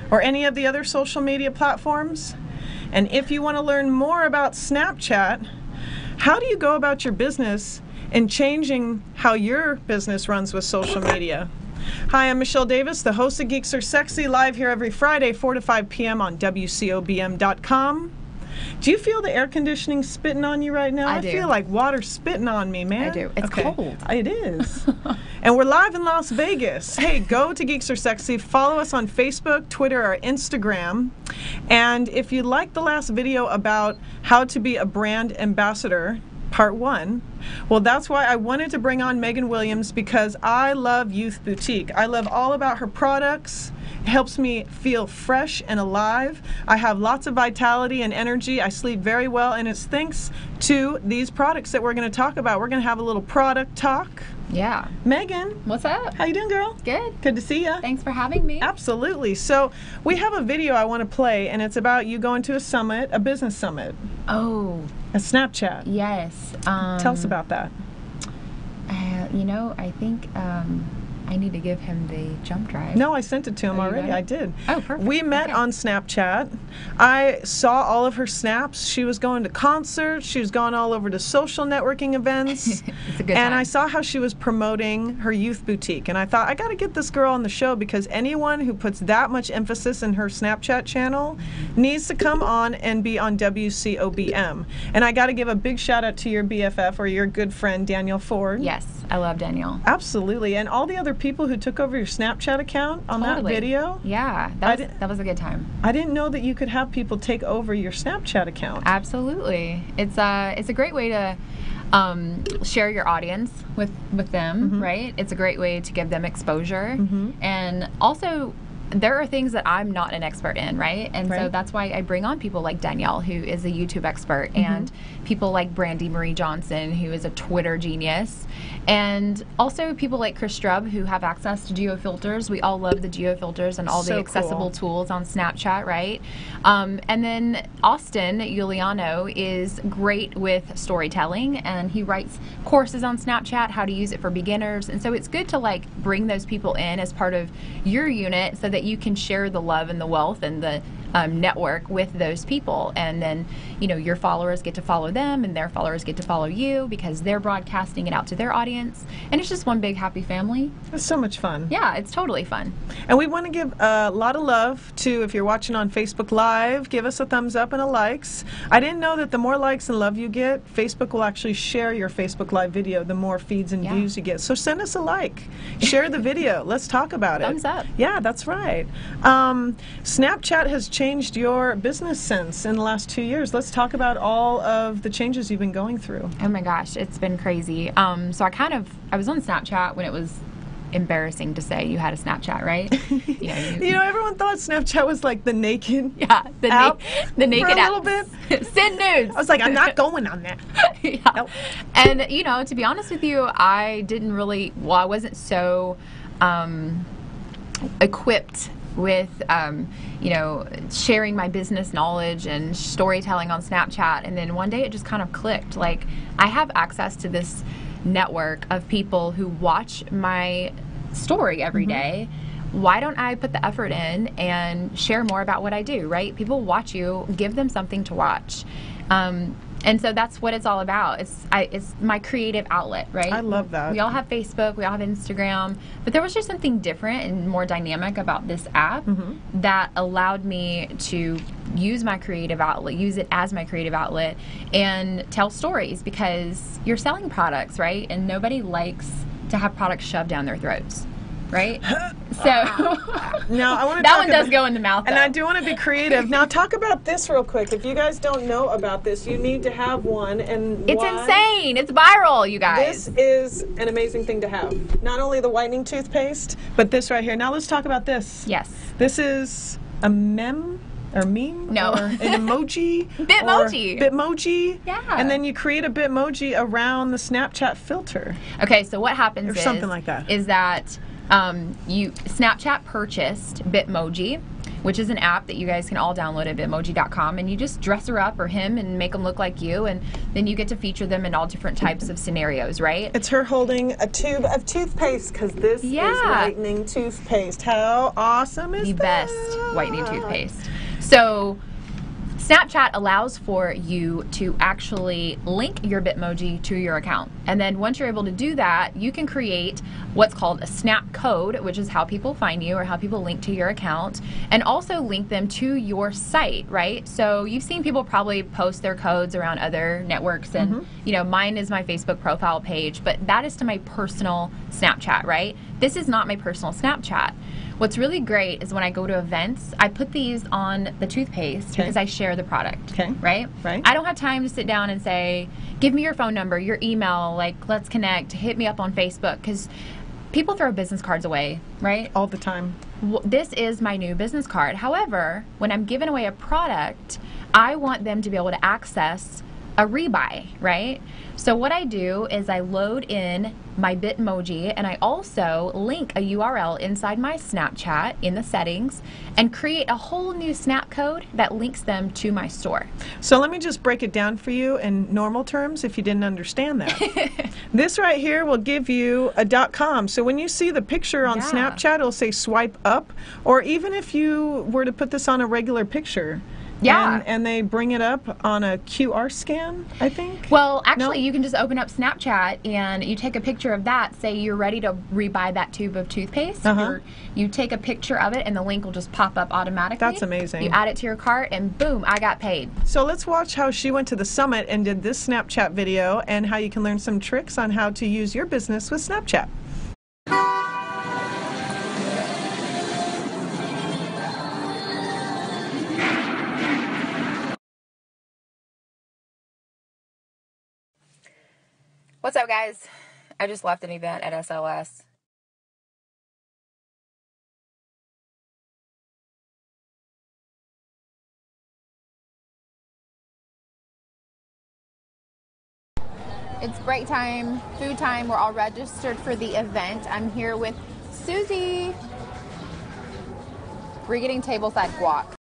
or any of the other social media platforms? And if you want to learn more about Snapchat, how do you go about your business and changing how your business runs with social media? Hi, I'm Michelle Davis, the host of Geeks R Sexy, live here every Friday, 4 to 5 p.m. on WCOBM.com. Do you feel the air conditioning spitting on you right now? I do. Feel like water spitting on me, man. I do. It's cold. It is. And we're live in Las Vegas. Hey, go to Geeks R Sexy. Follow us on Facebook, Twitter, or Instagram. And if you liked the last video about how to be a brand ambassador, Part 1, well, that's why I wanted to bring on Megan Williams, because I love Youth Boutique. I love all about her products. It helps me feel fresh and alive. I have lots of vitality and energy. I sleep very well, and it's thanks to these products that we're going to talk about. We're going to have a little product talk. Yeah. Megan. What's up? How you doing, girl? Good. Good to see you. Thanks for having me. Absolutely. So we have a video I want to play, and it's about you going to a summit, a business summit. Oh. A Snapchat. Yes. Tell us about that. You know, I think I need to give him the jump drive. No, I sent it to him already. I did. Oh, perfect. We met on Snapchat. I saw all of her snaps. She was going to concerts. She was going all over to social networking events. It's a good and time. I saw how she was promoting her youth boutique. And I thought, I got to get this girl on the show, because anyone who puts that much emphasis in her Snapchat channel needs to come on and be on WCOBM. And I got to give a big shout out to your BFF, or your good friend, Danielle Ford. Yes, I love Danielle. Absolutely. And all the other people who took over your Snapchat account on that video. Yeah, that was a good time. I didn't know that you could have people take over your Snapchat account. Absolutely. It's a great way to share your audience with them, right? It's a great way to give them exposure. And also, there are things that I'm not an expert in, right? And so that's why I bring on people like Danielle, who is a YouTube expert, and people like Brandy Marie Johnson, who is a Twitter genius, and also people like Chris Strub, who have access to geo filters. We all love the geo filters and all the accessible tools on Snapchat, right? And then Austin Giuliano is great with storytelling, and he writes courses on Snapchat, how to use it for beginners. And so it's good to like bring those people in as part of your unit, so that you can share the love and the wealth and the network with those people, and then your followers get to follow them, and their followers get to follow you because they're broadcasting it out to their audience, and it's just one big happy family. It's so much fun. Yeah, it's totally fun. And we want to give a lot of love to, if you're watching on Facebook Live, give us a thumbs up and a likes. I didn't know that the more likes and love you get, Facebook will actually share your Facebook Live video, the more feeds and views you get. So send us a like. Share the video. Let's talk about it. Thumbs up. Yeah, that's right. Snapchat has changed your business sense in the last 2 years. Let's talk about all of the changes you've been going through. Oh my gosh, it's been crazy. So I was on Snapchat when it was embarrassing to say you had a Snapchat, right? Everyone thought Snapchat was like the naked the app naked for a app. little bit. Send nudes. I was like, I'm not going on that. Nope. And to be honest with you, I wasn't so equipped with sharing my business knowledge and storytelling on Snapchat, and then one day it just kind of clicked. Like, I have access to this network of people who watch my story every day. Why don't I put the effort in and share more about what I do, right? People watch you, give them something to watch. And so that's what it's all about. It's my creative outlet, right? I love that. We all have Facebook, we all have Instagram, but there was just something different and more dynamic about this app that allowed me to use my creative outlet, use it as my creative outlet, and tell stories, because you're selling products, right? And nobody likes to have products shoved down their throats. Right? So now I want to that one does go in the mouth, and though. I do want to be creative. Now talk about this real quick. If you guys don't know about this, you need to have one. And it's insane. It's viral, you guys. This is an amazing thing to have. Not only the whitening toothpaste, but this right here. Now let's talk about this. Yes. This is a meme. Or meme? No. Or an emoji? Bitmoji. Bitmoji? Yeah. And then you create a Bitmoji around the Snapchat filter. Okay, so what happens or something like that. Is that Snapchat purchased Bitmoji, which is an app that you guys can all download at bitmoji.com, and you just dress her up or him and make them look like you, and then you get to feature them in all different types of scenarios, right? It's her holding a tube of toothpaste, because this is whitening toothpaste. How awesome is the that? best whitening toothpaste. So Snapchat allows for you to actually link your Bitmoji to your account. And then once you're able to do that, you can create what's called a snap code, which is how people find you or how people link to your account, and also link them to your site, right? So you've seen people probably post their codes around other networks, and mine is my Facebook profile page, but that is to my personal Snapchat, right? This is not my personal Snapchat. What's really great is when I go to events, I put these on the toothpaste because I share the product, right? I don't have time to sit down and say, give me your phone number, your email, like, let's connect, hit me up on Facebook, because people throw business cards away, right? All the time. This is my new business card. However, when I'm giving away a product, I want them to be able to access a rebuy, right? So what I do is I load in my Bitmoji, and I also link a URL inside my Snapchat in the settings and create a whole new snap code that links them to my store. So let me just break it down for you in normal terms if you didn't understand that. This right here will give you a .com. So when you see the picture on Snapchat, it'll say swipe up, or even if you were to put this on a regular picture, and they bring it up on a QR scan, I think? Well, actually, you can just open up Snapchat and you take a picture of that. Say you're ready to rebuy that tube of toothpaste. You take a picture of it and the link will just pop up automatically. That's amazing. You add it to your cart and boom, I got paid. So let's watch how she went to the summit and did this Snapchat video, and how you can learn some tricks on how to use your business with Snapchat. What's up, guys? I just left an event at SLS. It's break time, food time. We're all registered for the event. I'm here with Susie. We're getting tableside guac.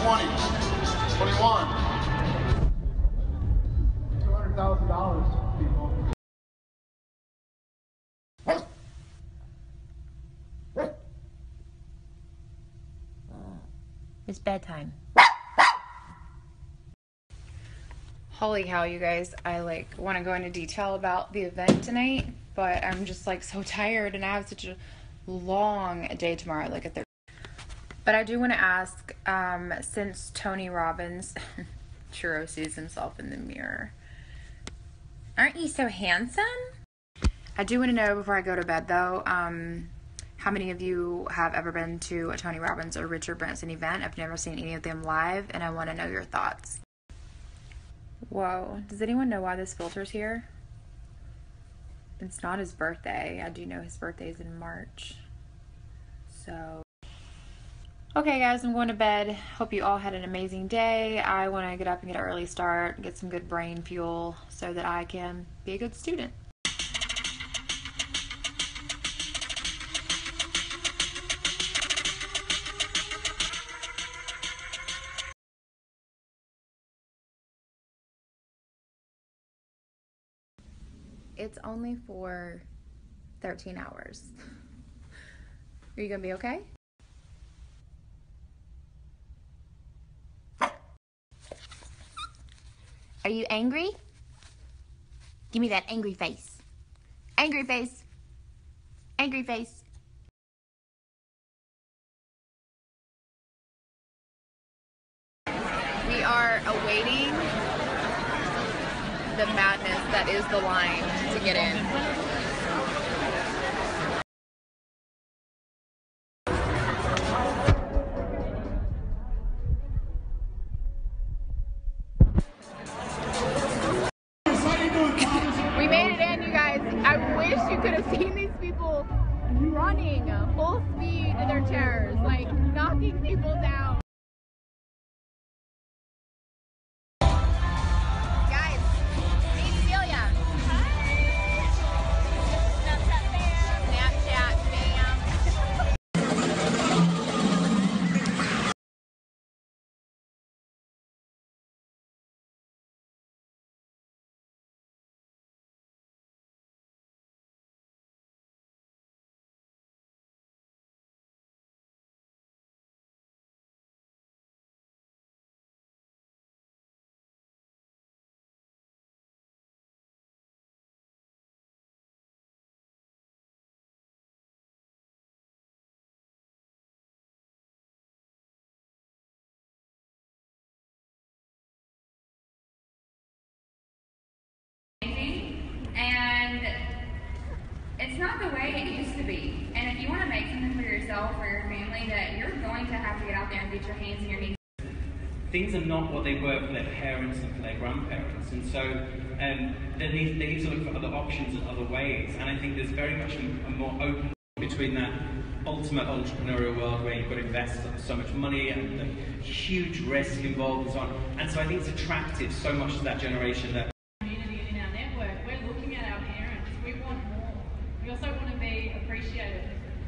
20, 21. $200,000, people. It's bedtime. Holy cow, you guys. I want to go into detail about the event tonight, but I'm just so tired and I have such a long day tomorrow, at 30. But I do want to ask, since Tony Robbins churro sees himself in the mirror, aren't you so handsome? I do want to know before I go to bed though, how many of you have ever been to a Tony Robbins or Richard Branson event? I've never seen any of them live, and I want to know your thoughts. Whoa, does anyone know why this filter's here? It's not his birthday. I do know his birthday is in March. So, okay guys, I'm going to bed. Hope you all had an amazing day. I want to get up and get an early start, get some good brain fuel so that I can be a good student. It's only for 13 hours. Are you gonna be okay? Are you angry? Give me that angry face. Angry face. Angry face. We are awaiting the madness that is the line to get in. We made it in, you guys. I wish you could have seen these people running full speed to their chairs, knocking people down. Guys, meet Celia. Snapchat fam. And it's not the way it used to be. And if you want to make something for yourself or your family, that you're going to have to get out there and get your hands and your knees. Things are not what they were for their parents and for their grandparents, and so they need to look for other options and other ways. And I think there's very much a more open between that ultimate entrepreneurial world where you've got to invest so much money and the huge risk involved and so on. And so I think it's attracted so much to that generation that. In our network, we're looking at our parents. We want more. We also want to be appreciated.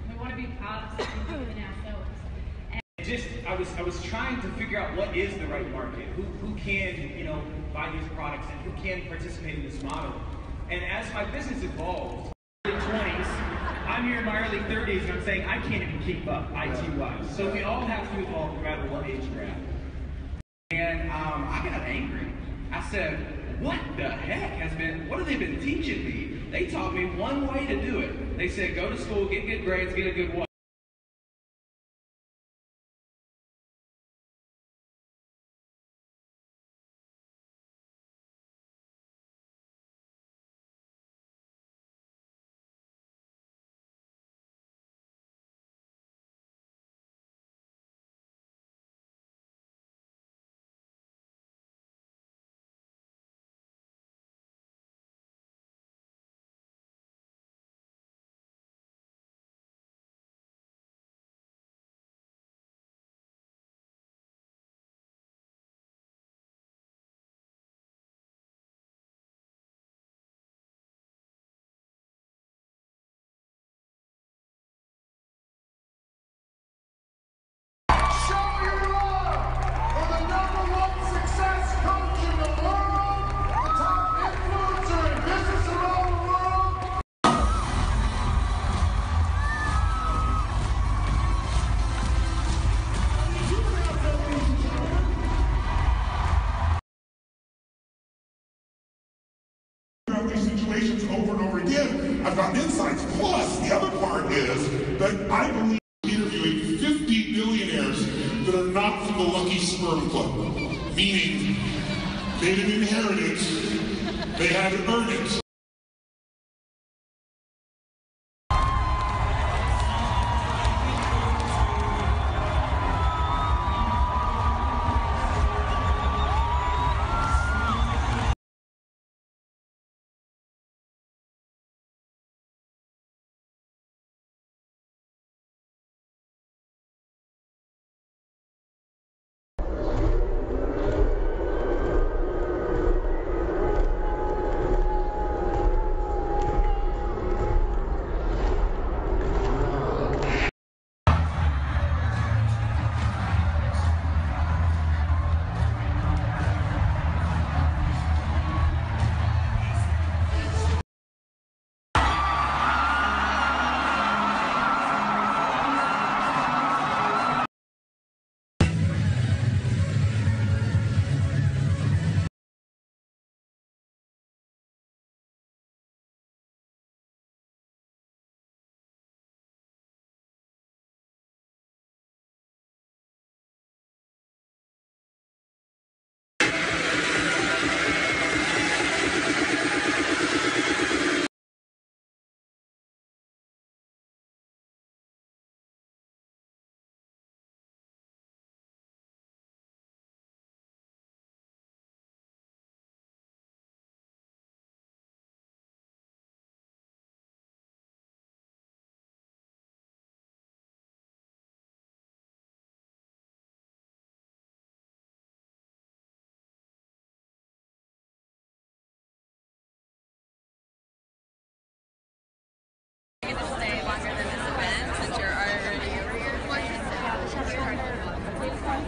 We want to be part of something within ourselves. I was trying to figure out what is the right market, who can buy these products and who can participate in this model. And as my business evolved, early 20s, I'm here in my early 30s, and I'm saying I can't even keep up IT-wise. So we all have to evolve no matter what age we're at. And I got angry. I said, what the heck what have they been teaching me? They taught me one way to do it. They said, go to school, get good grades, get a good wife. I've got insights. Plus, the other part is that I believe interviewing 50 billionaires that are not from the Lucky Sperm Club, meaning they didn't inherit it, they had to earn it.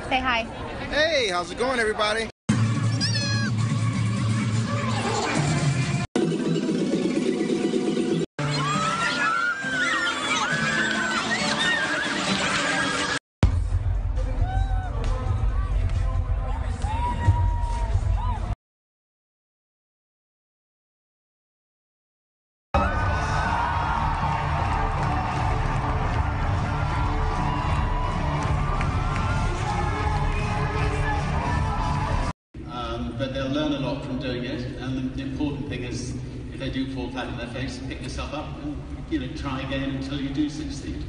Say hi. Hey, how's it going, everybody? But they'll learn a lot from doing it, and the important thing is, if they do fall flat on their face, pick yourself up and try again until you do succeed.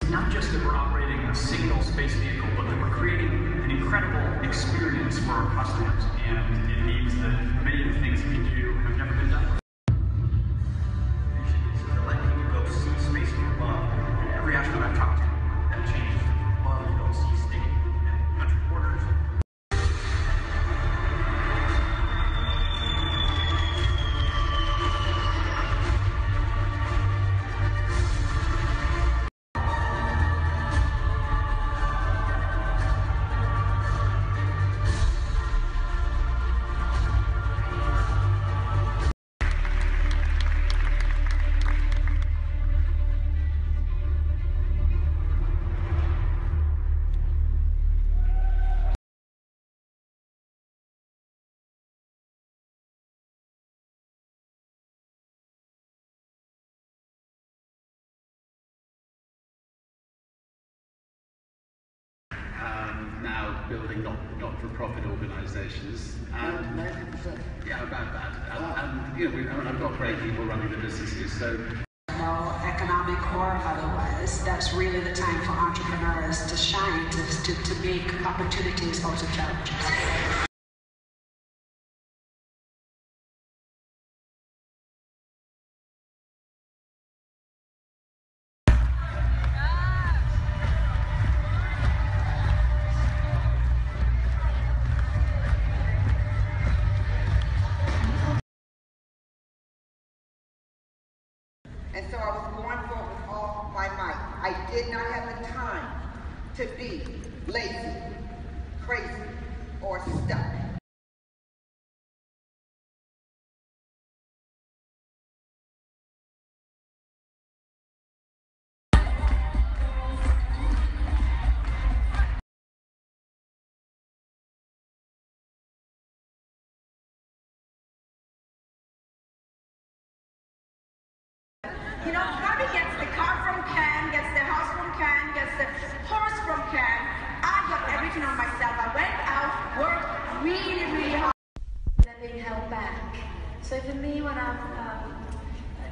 Not just that we're operating a single space vehicle, but that we're creating an incredible experience for our customers. And it means that many of the things that we do have never been done. To let people go see space from above. And every astronaut I've talked to, that changes. Love to go see state and country borders. Now building not-for-profit organisations, and 90%. Yeah, about that. And I've got great people running the businesses, so. Economic or otherwise, that's really the time for entrepreneurs to shine, to make opportunities out of challenges. And so I was going for it with all my might. I did not have the time to be lazy, crazy, or stuck. imagine on myself. I went out, worked really, really hard. They're being held back. So for me, when I'm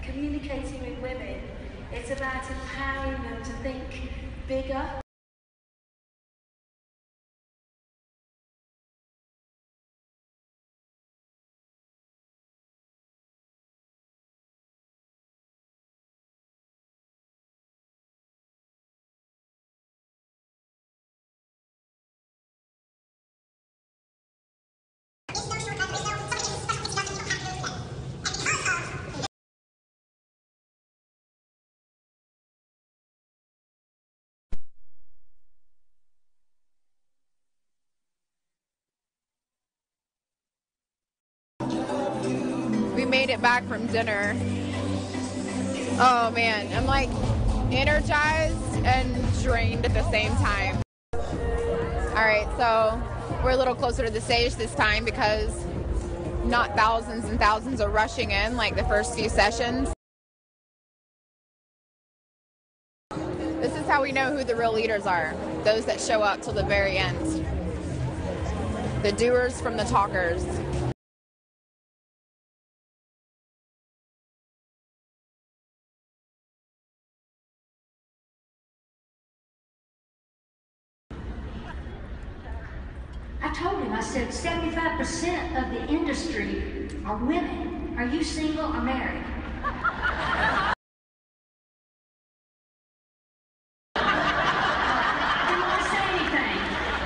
communicating with women, it's about empowering them to think bigger. We made it back from dinner. Oh man, I'm like energized and drained at the same time. All right, so we're a little closer to the stage this time because not thousands and thousands are rushing in like the first few sessions. This is how we know who the real leaders are. Those that show up till the very end. The doers from the talkers. I told him, I said, 75% of the industry are women. Are you single or married? I didn't want to say anything.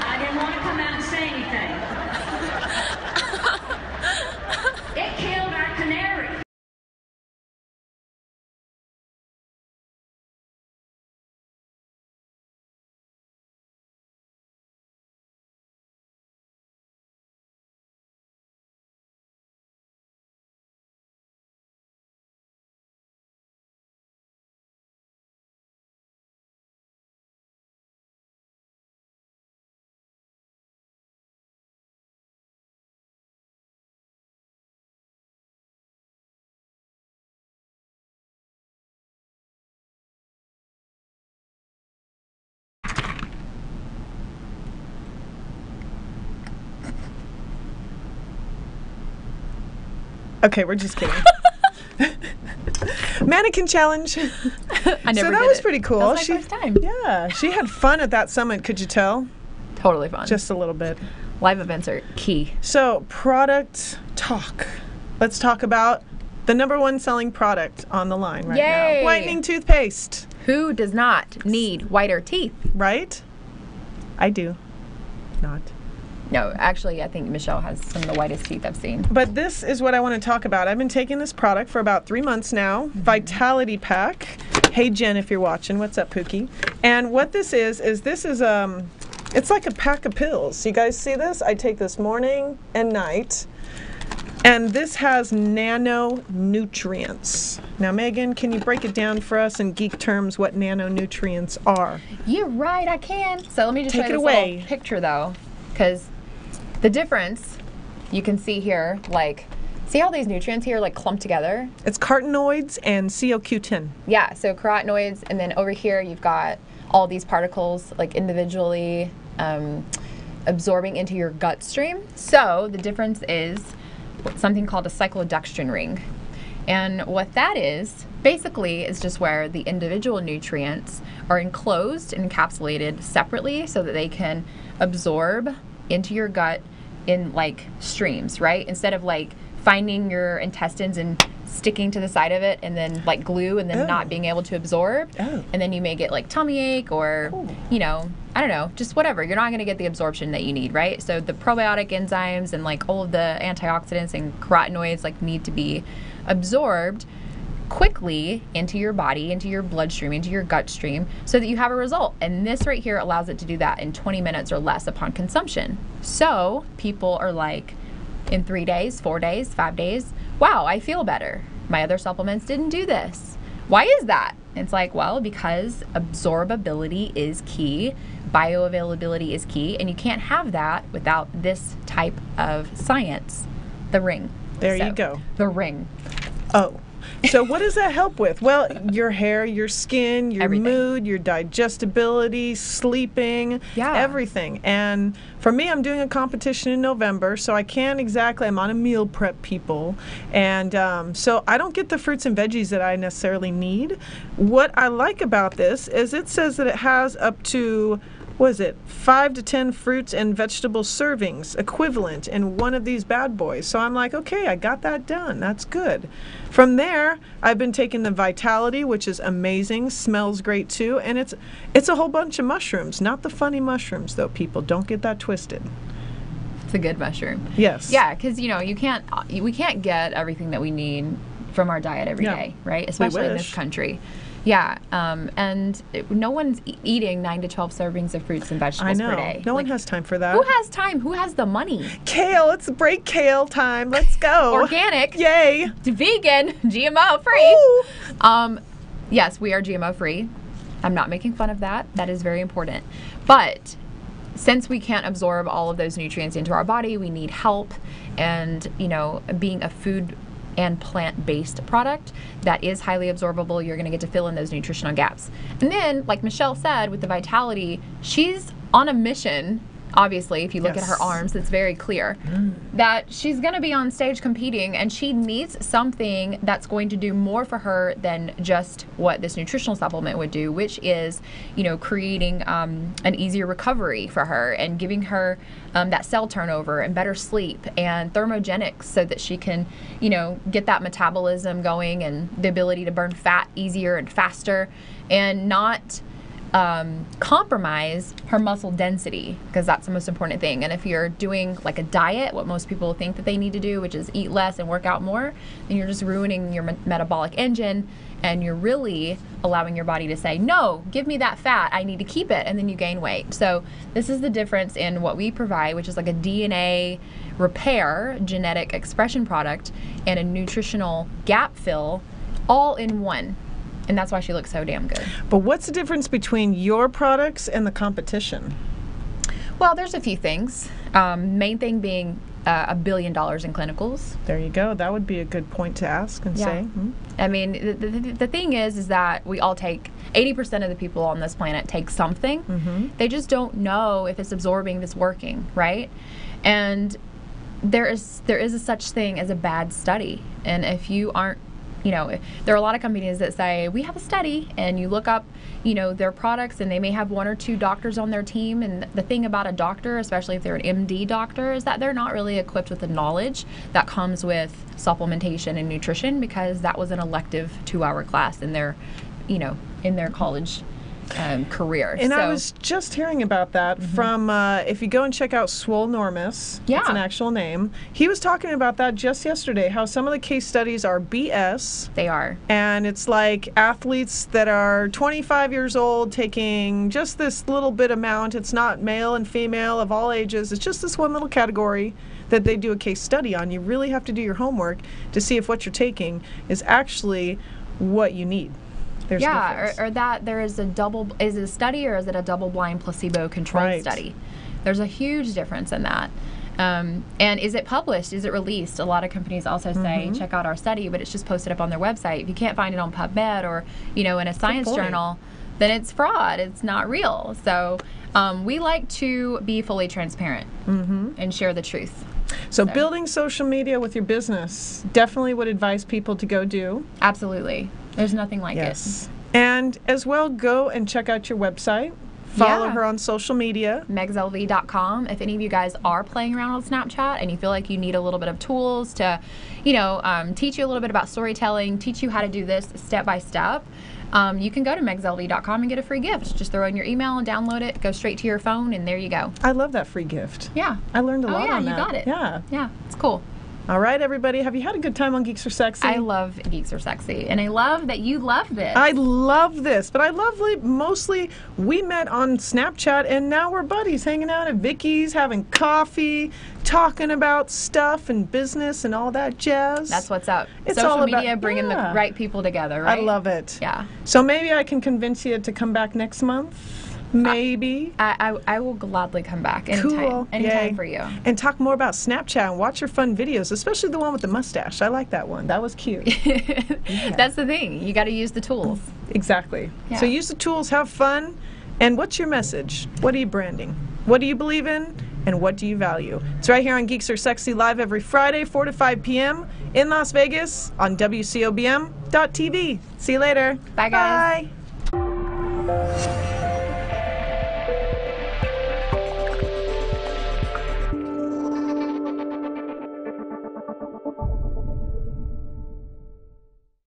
I didn't want to come out and say anything. It killed our canary. Okay, we're just kidding. Mannequin challenge. I never So that did was it. pretty cool. That was my first time. Yeah, she had fun at that summit. Could you tell? Totally fun. Just a little bit. Live events are key. So product talk. Let's talk about the #1 selling product on the line right Yay. now. Whitening toothpaste. Who does not need whiter teeth? Right? I do. Not. No, actually, I think Michelle has some of the whitest teeth I've seen. But this is what I want to talk about. I've been taking this product for about 3 months now. Vitality Pack. Hey Jen, if you're watching, what's up, Pookie? And what this is it's like a pack of pills. You guys see this? I take this morning and night. And this has nanonutrients. Now, Megan, can you break it down for us in geek terms what nanonutrients are? You're right, I can. So let me just Take show it you this away. little picture, though, because the difference, you can see here, like, see all these nutrients here, like, clumped together? It's carotenoids and CoQ10. Yeah, so carotenoids, and then over here you've got all these particles, like, individually absorbing into your gut stream. So the difference is something called a cyclodextrin ring. And what that is, basically, is just where the individual nutrients are enclosed and encapsulated separately so that they can absorb into your gut in like streams, right? Instead of like finding your intestines and sticking to the side of it and then like glue and then not being able to absorb. And then you may get like tummy ache or, you know, I don't know, just whatever. You're not going to get the absorption that you need, right? So the probiotic enzymes and like all of the antioxidants and carotenoids like need to be absorbed quickly into your body, into your bloodstream, into your gut stream, so that you have a result. And this right here allows it to do that in 20 minutes or less upon consumption. So people are like, in 3 days, 4 days, 5 days, wow, I feel better. My other supplements didn't do this. Why is that? It's like, well, because absorbability is key, bioavailability is key, and you can't have that without this type of science, the ring. There you go. The ring. Oh. So what does that help with? Well, your hair, your skin, your mood, your digestibility, sleeping, everything. And for me, I'm doing a competition in November, so I can't exactly, I'm on a meal prep, people. And so I don't get the fruits and veggies that I necessarily need. What I like about this is it says that it has up to, what is it, 5 to 10 fruits and vegetable servings equivalent in one of these bad boys. So I'm like, okay, I got that done. That's good. From there, I've been taking the Vitality, which is amazing, smells great too, and it's a whole bunch of mushrooms, not the funny mushrooms though, people. Don't get that twisted. It's a good mushroom. Yes. Yeah, because we can't get everything that we need from our diet every day, right? Especially in this country. Yeah, and no one's eating 9 to 12 servings of fruits and vegetables per day. No one has time for that. Who has time? Who has the money? Kale, it's break kale time. Let's go. Organic. Yay. Vegan. GMO free. Yes, we are GMO free. I'm not making fun of that. That is very important. But since we can't absorb all of those nutrients into our body, we need help. And, being a food and plant-based product that is highly absorbable, you're going to get to fill in those nutritional gaps. And then, like Michelle said, with the Vitality, she's on a mission. Obviously, if you look at her arms, it's very clear that she's going to be on stage competing, and she needs something that's going to do more for her than just what this nutritional supplement would do, which is, creating an easier recovery for her and giving her that cell turnover and better sleep and thermogenics so that she can, get that metabolism going and the ability to burn fat easier and faster and not compromise her muscle density, because that's the most important thing. And if you're doing like a diet, what most people think that they need to do, which is eat less and work out more, then you're just ruining your metabolic engine, and you're really allowing your body to say, no, give me that fat, I need to keep it, and then you gain weight. So this is the difference in what we provide, which is like a DNA repair genetic expression product and a nutritional gap fill all in one. And that's why she looks so damn good. But what's the difference between your products and the competition? Well, there's a few things. Main thing being $1 billion in clinicals. There you go. That would be a good point to ask and say. I mean, the thing is that we all take, 80% of the people on this planet take something. They just don't know if it's absorbing, if it's working, right? And there is a such thing as a bad study. And if you aren't, there are a lot of companies that say, we have a study, and you look up, their products, and they may have 1 or 2 doctors on their team. And the thing about a doctor, especially if they're an MD doctor, is that they're not really equipped with the knowledge that comes with supplementation and nutrition, because that was an elective 2-hour class in their, in their college career. And I was just hearing about that from, if you go and check out Swolenormous, it's an actual name, he was talking about that just yesterday, how some of the case studies are BS. They are. And it's like athletes that are 25 years old taking just this little bit amount. It's not male and female of all ages. It's just this one little category that they do a case study on. You really have to do your homework to see if what you're taking is actually what you need. There's or that there is is it a study, or is it a double-blind placebo-controlled study? There's a huge difference in that. And is it published? Is it released? A lot of companies also say, check out our study, but it's just posted up on their website. If you can't find it on PubMed or, in a science journal, then it's fraud. It's not real. So we like to be fully transparent and share the truth. So building social media with your business, definitely would advise people to go do. Absolutely. There's nothing like it. And as well, go and check out your website. Follow her on social media. megslv.com. If any of you guys are playing around with Snapchat and you feel like you need a little bit of tools to, teach you a little bit about storytelling, teach you how to do this step by step, you can go to megslv.com and get a free gift. Just throw in your email and download it, go straight to your phone, and there you go. I love that free gift. Yeah. I learned a lot on that. Oh, yeah, you got it. Yeah. Yeah, it's cool. All right, everybody. Have you had a good time on Geeks R Sexy? I love Geeks R Sexy, and I love that you love this. I love this, but I love mostly we met on Snapchat, and now we're buddies hanging out at Vicky's, having coffee, talking about stuff and business and all that jazz. That's what's up. It's Social all media about, bringing the right people together, right? I love it. Yeah. So maybe I can convince you to come back next month. Maybe. I will gladly come back anytime. Cool. Anytime Yay. for you. And talk more about Snapchat and watch your fun videos, especially the one with the mustache. I like that one. That was cute. That's the thing. You got to use the tools. Exactly. Yeah. So use the tools, have fun, and what's your message? What are you branding? What do you believe in? And what do you value? It's right here on Geeks R Sexy, live every Friday, 4 to 5 p.m. in Las Vegas on WCOBM.TV. See you later. Bye, guys. Bye.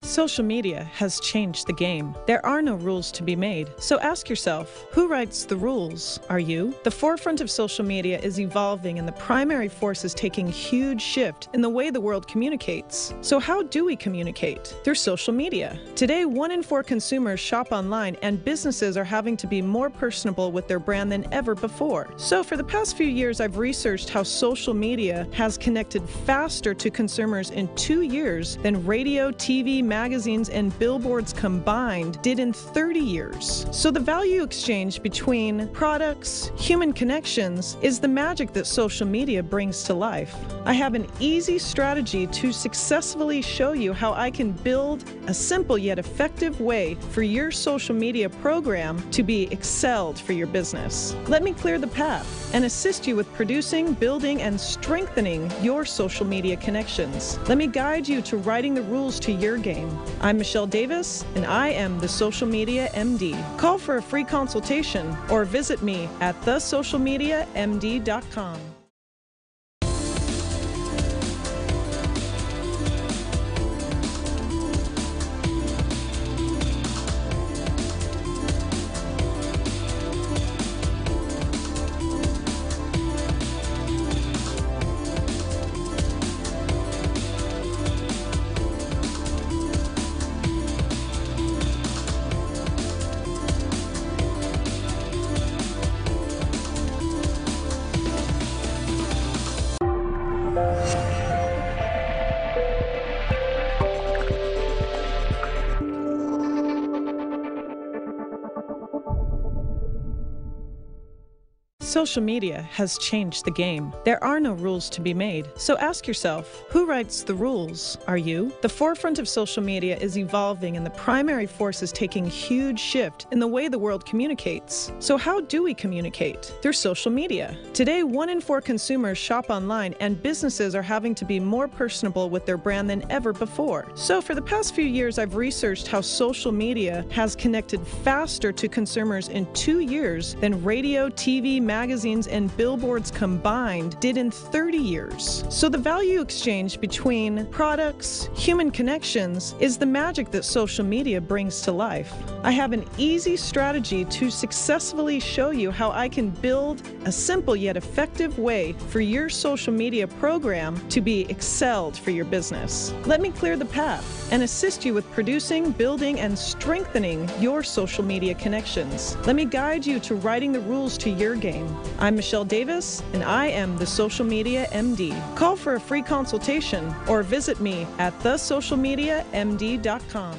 Social media has changed the game. There are no rules to be made. So ask yourself, who writes the rules? Are you? The forefront of social media is evolving, and the primary force is taking a huge shift in the way the world communicates. So how do we communicate? Through social media. Today, 1 in 4 consumers shop online, and businesses are having to be more personable with their brand than ever before. So for the past few years, I've researched how social media has connected faster to consumers in 2 years than radio, TV, magazines, and billboards combined did in 30 years. So the value exchange between products, human connections, is the magic that social media brings to life. I have an easy strategy to successfully show you how I can build a simple yet effective way for your social media program to be excelled for your business. Let me clear the path and assist you with producing, building, and strengthening your social media connections. Let me guide you to writing the rules to your game. I'm Michelle Davis, and I am the Social Media MD. Call for a free consultation or visit me at thesocialmediamd.com. Social media has changed the game. There are no rules to be made. So ask yourself, who writes the rules? Are you? The forefront of social media is evolving, and the primary force is taking a huge shift in the way the world communicates. So how do we communicate? Through social media. Today, 1 in 4 consumers shop online, and businesses are having to be more personable with their brand than ever before. So for the past few years, I've researched how social media has connected faster to consumers in 2 years than radio, TV, magazines, and billboards combined did in 30 years. So the value exchange between products, human connections, is the magic that social media brings to life. I have an easy strategy to successfully show you how I can build a simple yet effective way for your social media program to be excelled for your business. Let me clear the path and assist you with producing, building, and strengthening your social media connections. Let me guide you to writing the rules to your game. I'm Michelle Davis, and I am the Social Media MD. Call for a free consultation or visit me at thesocialmediamd.com.